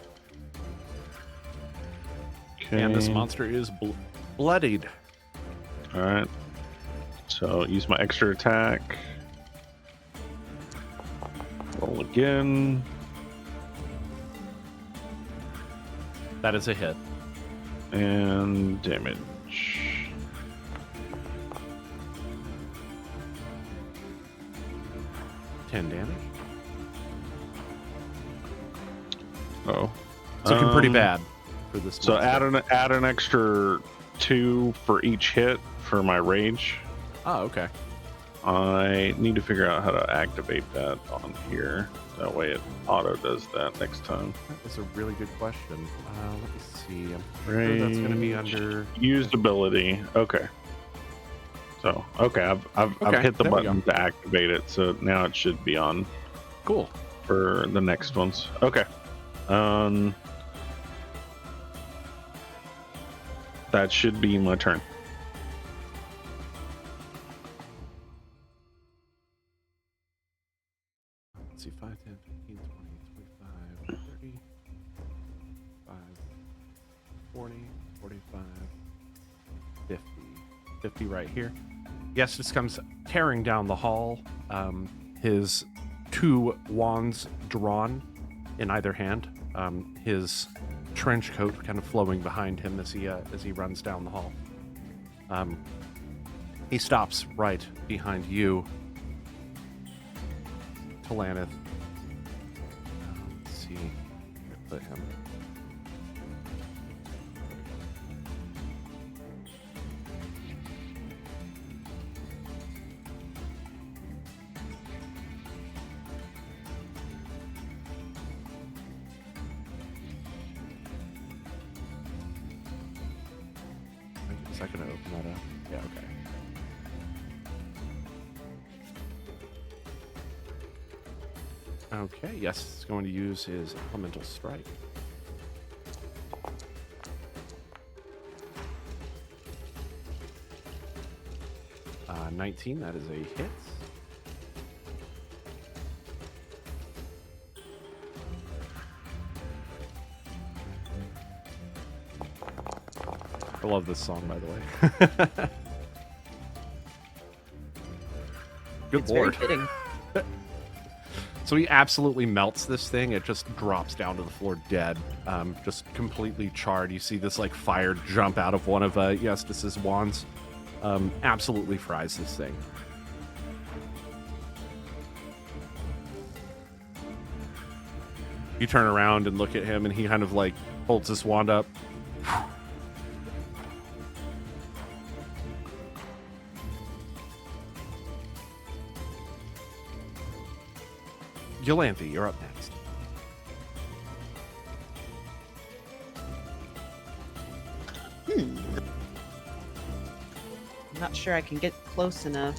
Okay. And this monster is bloodied. All right. So use my extra attack. Roll again. That is a hit. And damage. 10 damage. Oh. It's looking pretty bad for this. So monster. add an extra 2 for each hit for my rage. Oh, okay. I need to figure out how to activate that on here. That way it auto does that next time. That was a really good question. Let me see. I'm sure that's going to be under used ability. Okay. So I've Okay, hit the there we button go. to activate it. So now it should be on cool. for the next ones. Okay. That should be my turn. Let's see, 5, 10, 15, 20, 25, 30, 5, 40, 45, 50. 50 right here. Yes, this comes tearing down the hall. His 2 wands drawn in either hand. His trench coat kind of flowing behind him as he runs down the hall. He stops right behind you, Talanith. Let's see. Where to put him. Is that going to open that up? Yeah, okay. Okay, yes, it's going to use his elemental strike. 19, that is a hit. I love this song, by the way. Good It's lord. very fitting. So he absolutely melts this thing. It just drops down to the floor dead, just completely charred. You see this like fire jump out of one of Yestis's wands. Absolutely fries this thing. You turn around and look at him, and he kind of like holds his wand up. Yolanthe, you're up next. I'm not sure I can get close enough.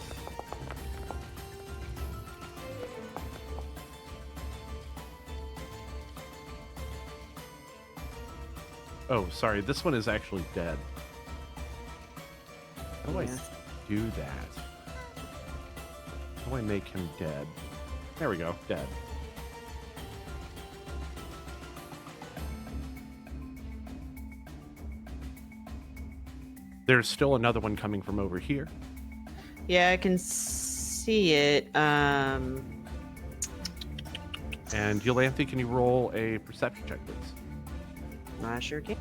Oh, sorry. This one is actually dead. How do I Yeah. do that? How do I make him dead? There we go. Dead. There's still another one coming from over here. Yeah, I can see it. And Yolanthe, can you roll a perception check, please? I sure can.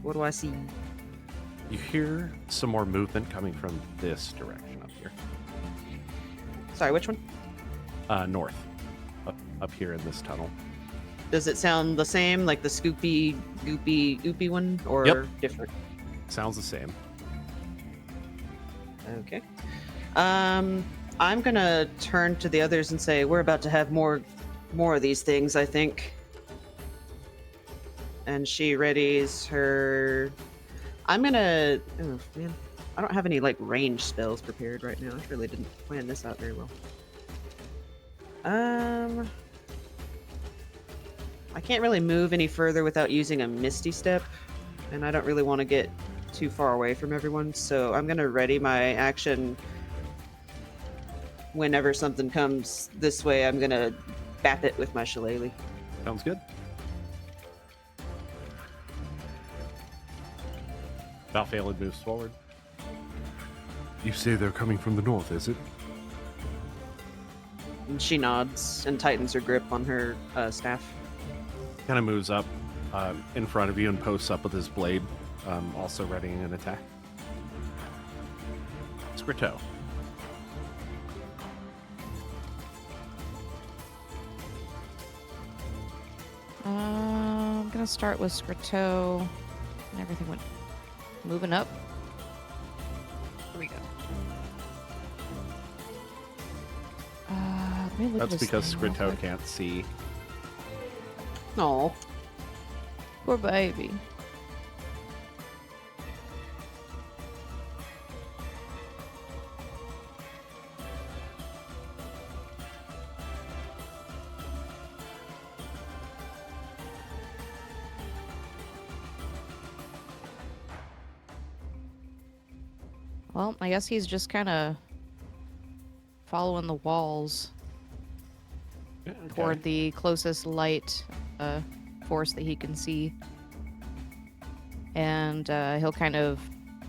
What do I see? You hear some more movement coming from this direction up here. Sorry, which one? North. Up here in this tunnel. Does it sound the same, like the scoopy, goopy, oopy one, or Yep. different? Sounds the same. Okay. I'm gonna turn to the others and say we're about to have more of these things, I think. And she readies her. I'm gonna. Oh man, I don't have any like range spells prepared right now. I really didn't plan this out very well. I can't really move any further without using a Misty Step, and I don't really want to get too far away from everyone, so I'm gonna ready my action. Whenever something comes this way, I'm gonna bap it with my shillelagh. Sounds good. Valphalid moves forward. You say they're coming from the north, is it? And she nods and tightens her grip on her staff. Kind of moves up in front of you and posts up with his blade, also readying an attack. Scriteau. I'm gonna start with Scriteau. And everything went moving up. Here we go. Let me look at That's this because thing real Scriteau quick. can't see. Oh, Poor baby. Well, I guess he's just kind of following the walls Yeah, toward the closest light force that he can see. And he'll kind of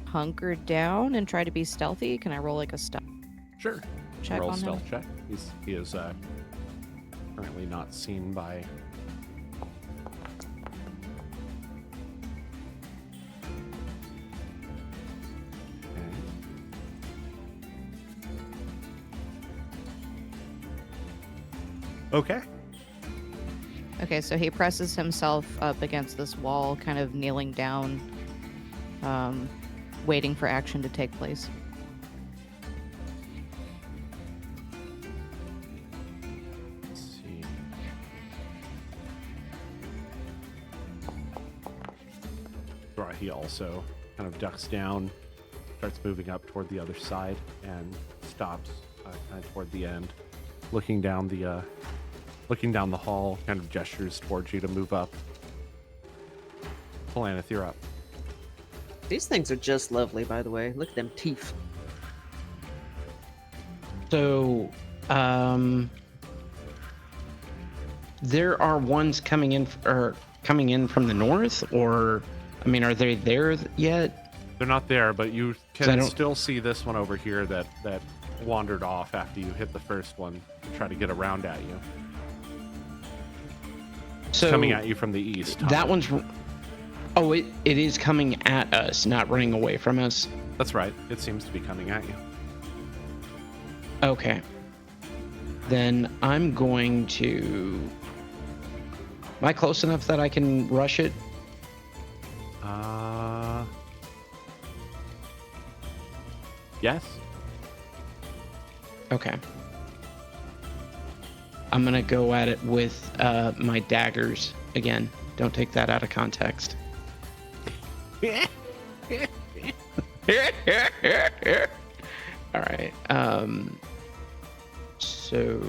hunker down and try to be stealthy. Can I roll like a stealth Sure. check Roll on stealth him? check. He is currently not seen by. Okay. Okay, so he presses himself up against this wall, kind of kneeling down, waiting for action to take place. Let's see. Right, he also kind of ducks down, starts moving up toward the other side, and stops kind of toward the end, looking down the hall, kind of gestures towards you to move up. Polanith, you're up. these things are just lovely, by the way. Look at them teeth. So, there are ones coming in from the north, or I mean, are they there yet? They're not there, but you I can don't- still see this one over here that wandered off after you hit the first one to try to get around at you. So Coming at you from the east. that one's. Oh, it is coming at us, not running away from us. That's right. It seems to be coming at you. Okay. Then I'm going to. Am I close enough that I can rush it? Yes. Okay. I'm gonna go at it with my daggers again. Don't take that out of context. All right. So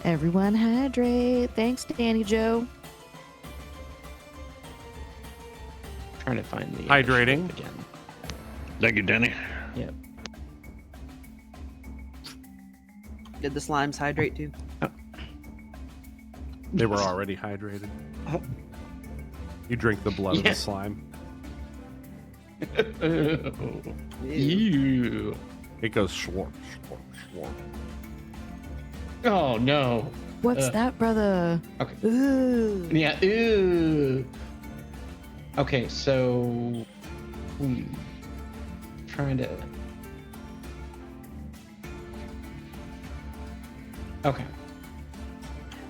Everyone hydrate. Thanks, Danny Joe. trying to find the Hydrating. initiative again. Thank you, Danny. Yep. Did the slimes hydrate too? They were already hydrated. Oh. You drink the blood of Yeah. the slime. Ew. It goes schwarp, schwarp, schwarp. Oh no. What's that, brother? Okay. Ooh. Yeah. Ew. Okay, so trying to. Okay.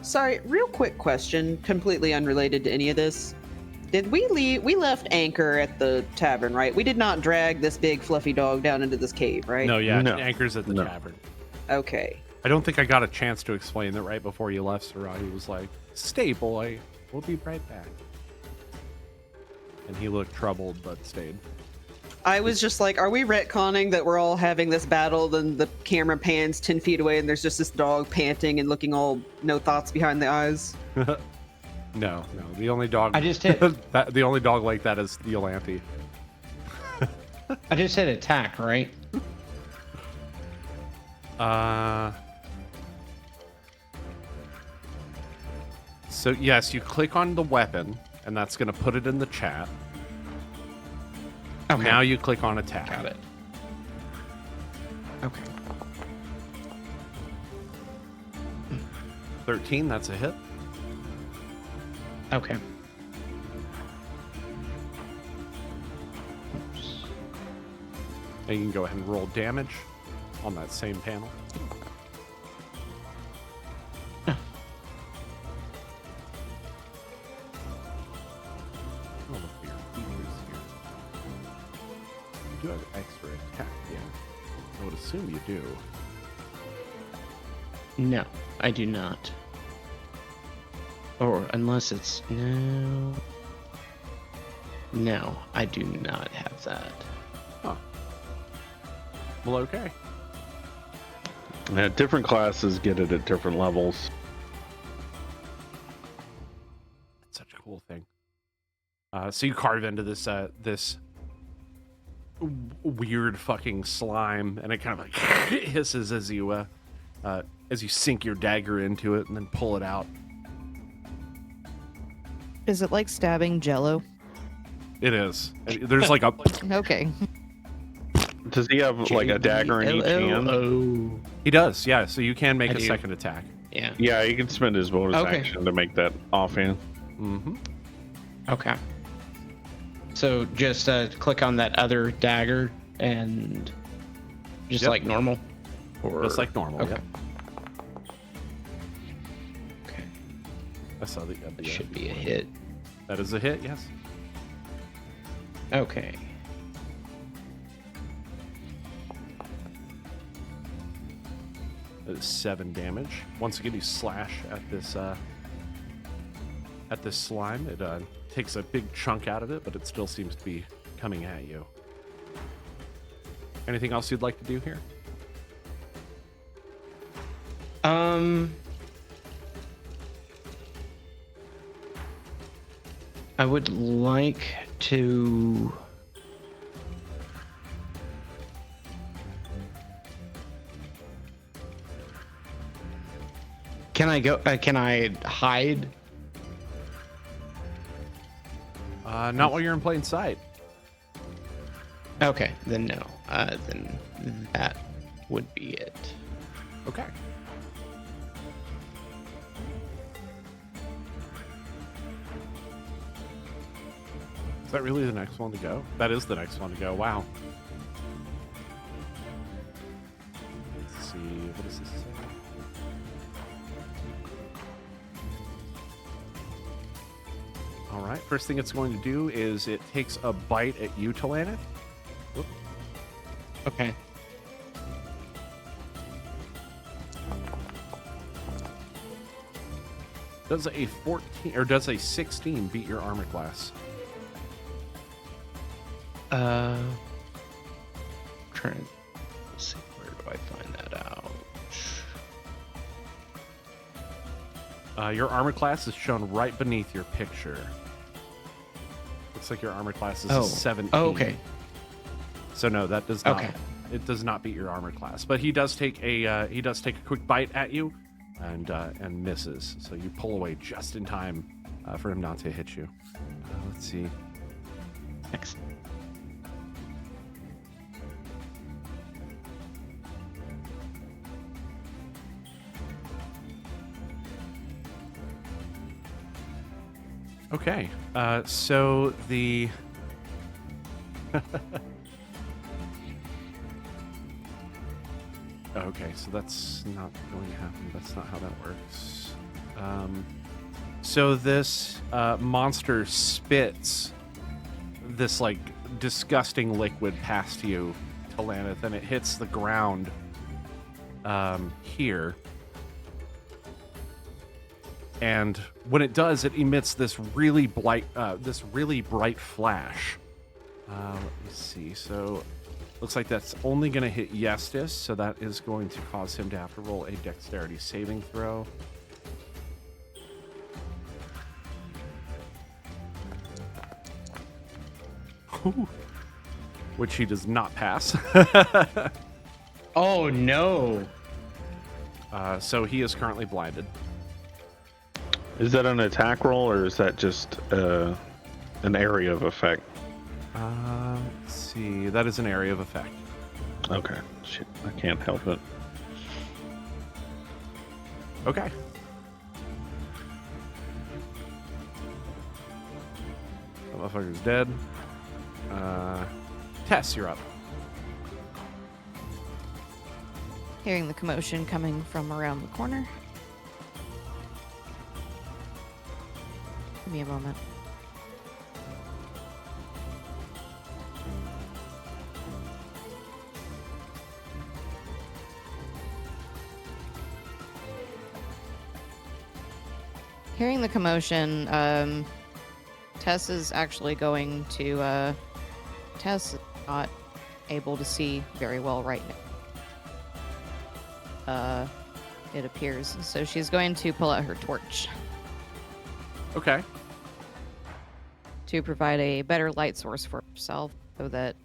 Sorry, real quick question, completely unrelated to any of this. Did we leave? We left Anchor at the tavern, right? We did not drag this big fluffy dog down into this cave, right? No, yeah, No. Anchor's at the No. tavern. Okay. I don't think I got a chance to explain that right before you left, Sarai. He was like, "Stay, boy. We'll be right back." And he looked troubled, but stayed. I was just like, are we retconning that we're all having this battle? Then the camera pans 10 feet away, and there's just this dog panting and looking all no thoughts behind the eyes. No. The only dog. I just hit. the only dog like that is the Dalancia. I just hit attack, right? So yes, you click on the weapon, and that's going to put it in the chat. Okay. Now you click on attack. Got it. Okay. 13, that's a hit. Okay. And you can go ahead and roll damage on that same panel. Oh, look at your fingers here. You do have extra attack, yeah. I would assume you do. No, I do not. Or unless it's no. No, I do not have that. Huh. Well, okay. Yeah, different classes get it at different levels. That's such a cool thing. So you carve into this this weird fucking slime, and it kind of like hisses as you sink your dagger into it and then pull it out. Is it like stabbing Jello? It is. There's like a Okay. Does he have like a dagger in each hand? Oh. He does, yeah. So you can make I a do. second attack. Yeah. Yeah, he can spend his bonus Okay. action to make that offhand. Mm-hmm. Okay. So just click on that other dagger and just Yep. like normal? Or... Just like normal. Okay. Yep. Okay. I saw that you had the, Should be a hit. That is a hit, yes. Okay. That is 7 damage. Once again, you slash at this slime. It takes a big chunk out of it, but it still seems to be coming at you. Anything else you'd like to do here? I would like to... Can I go? Can I hide? Not while you're in plain sight. Okay, then no. Then that would be it. Okay. Is that really the next one to go? That is the next one to go. Wow. Let's see. What does this say? All right. First thing it's going to do is it takes a bite at you, Talanith. Whoop. Okay. Does a 14 or does a 16 beat your armor class? Trying. Let's see. Where do I find that out? Your armor class is shown right beneath your picture. Looks like your armor class is a 17. Oh, okay. So no, that does not. Okay. It does not beat your armor class, but he does take a quick bite at you, and misses. So you pull away just in time for him not to hit you. Let's see. Next. Okay. So the. Okay, so that's not going to happen. That's not how that works. So this monster spits this like disgusting liquid past you, Talanith, and it hits the ground here. And when it does, it emits this really bright flash. Let me see. So looks like that's only going to hit Yestis, so that is going to cause him to have to roll a dexterity saving throw. Ooh. Which he does not pass. Oh no! So he is currently blinded. Is that an attack roll or is that just an area of effect? Let's see. That is an area of effect. Okay. Shit, I can't help it. Okay. That motherfucker's dead. Tess, you're up. Hearing the commotion coming from around the corner. Give me a moment. Hearing the commotion, Tess is actually going to, Tess is not able to see very well right now. It appears. So she's going to pull out her torch Okay. to provide a better light source for herself so that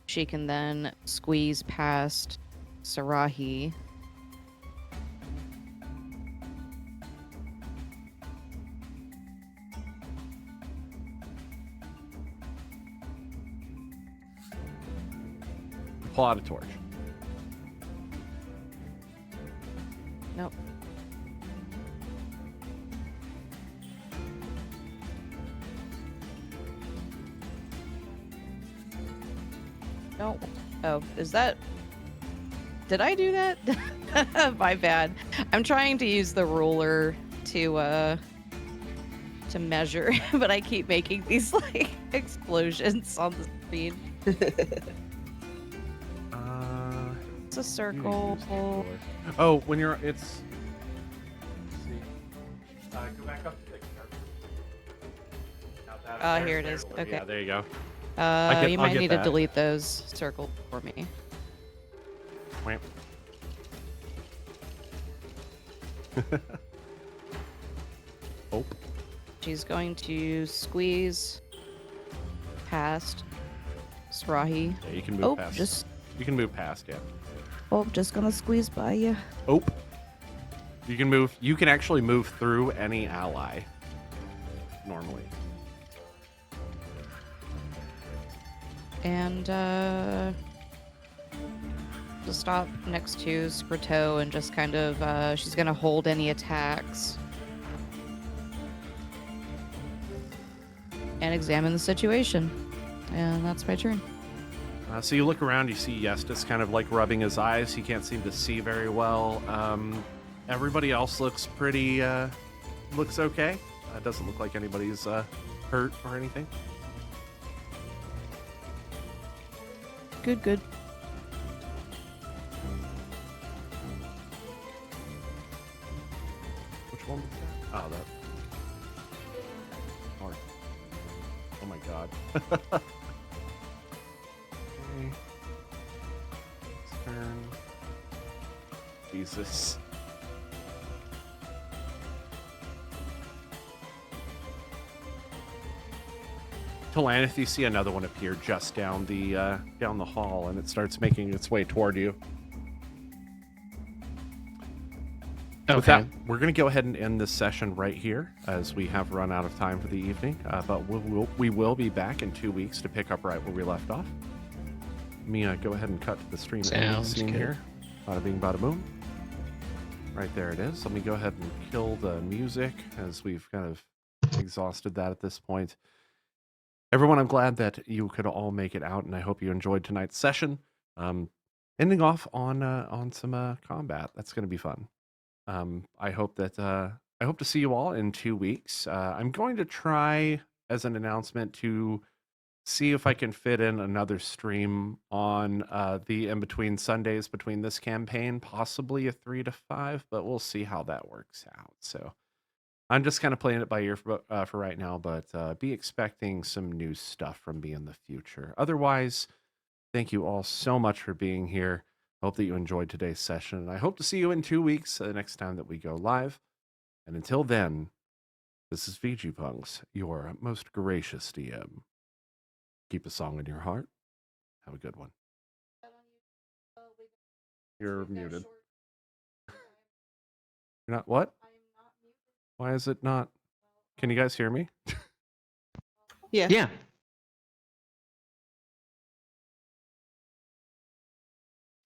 she can then squeeze past Sarahi. Pull out a torch. Nope. No. Oh, is that... Did I do that? My bad. I'm trying to use the ruler to measure, but I keep making these, like, explosions on the screen. It's a circle. Oh, when you're, it's. Let's see. Go back up to the circle. Here it is. Okay. Yeah, there you go. You I'll might get need that. to delete those circles for me. Wham. Oh. She's going to squeeze past Sarahi. Yeah, you can move Oh, past. You can move past, yeah. just gonna squeeze by you. Oh. You can move. You can actually move through any ally. Normally. And to stop next to Scriteau and just kind of, she's gonna hold any attacks. And examine the situation. And that's my turn. So you look around, you see Yestis kind of like rubbing his eyes. He can't seem to see very well. Everybody else looks pretty, looks okay. Doesn't look like anybody's hurt or anything. Good. Which one was that? Oh, that. Oh my god. Okay. His turn. Jesus. Talanith, you see another one appear just down the hall, and it starts making its way toward you. With that, we're going to go ahead and end this session right here, as we have run out of time for the evening. But we will be back in 2 weeks to pick up right where we left off. Let me go ahead and cut to the stream. Sounds scene good. here. Bada bing, bada boom. Right there it is. Let me go ahead and kill the music, as we've kind of exhausted that at this point. Everyone, I'm glad that you could all make it out, and I hope you enjoyed tonight's session. Ending off on some combat. That's going to be fun. I hope to see you all in 2 weeks. I'm going to try, as an announcement, to see if I can fit in another stream on the in-between Sundays between this campaign, possibly a 3 to 5, but we'll see how that works out. So I'm just kind of playing it by ear for right now, but be expecting some new stuff from me in the future. Otherwise, thank you all so much for being here. Hope that you enjoyed today's session, and I hope to see you in 2 weeks, the next time that we go live. And until then, this is VGpunx, your most gracious DM. Keep a song in your heart. Have a good one. You're muted. You're not what? Why is it not? Can you guys hear me? Yeah. Yeah.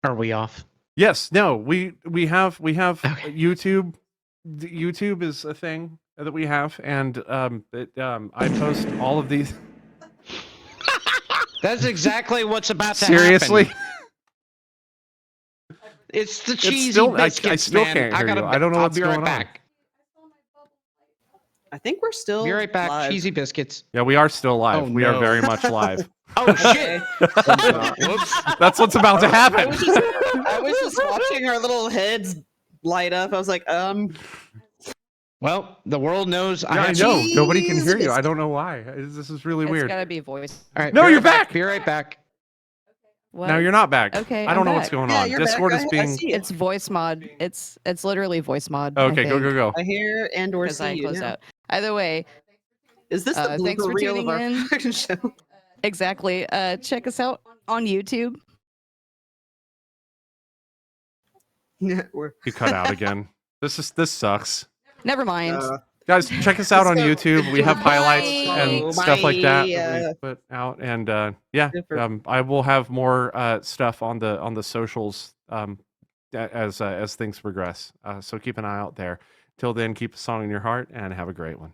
Are we off? Yes. No. We have Okay. YouTube. YouTube is a thing that we have, and I post all of these. That's exactly what's about to happen. Seriously. It's the It's cheesy still, I biscuits, still man. can't hear you. I don't know I'll what's be right going on. back. I think we're still Be right back. live. Cheesy biscuits. Yeah, we are still live. Oh, We are no. very much live. Oh shit! Whoops. That's what's about to I happen. was just watching our little heads light up. I was like, Well, the world knows Yeah, I have know. cheese Nobody can hear you. I biscuit. don't know why. This is really It's weird. gotta be voice. All right. No, be you're right back. back. Be right back. What? No, you're not back. Okay, I don't I'm know what's back. going Yeah, on. you're Discord back. is I being. see it. It's voice mod. It's literally voice mod. Okay, go, go, go. I hear and or Because see I you closed now. out. Either way, Is this the thanks blooper for reel of tuning our in. fucking show? exactly. Check us out on YouTube. Yeah, we're You cut out again. This sucks. Never mind. Guys, check us out on So- YouTube. We have highlights Bye. and stuff like that Bye. that we put out, and yeah, Different. I will have more stuff on the socials as things progress. So keep an eye out there. Till then, keep a song in your heart and have a great one.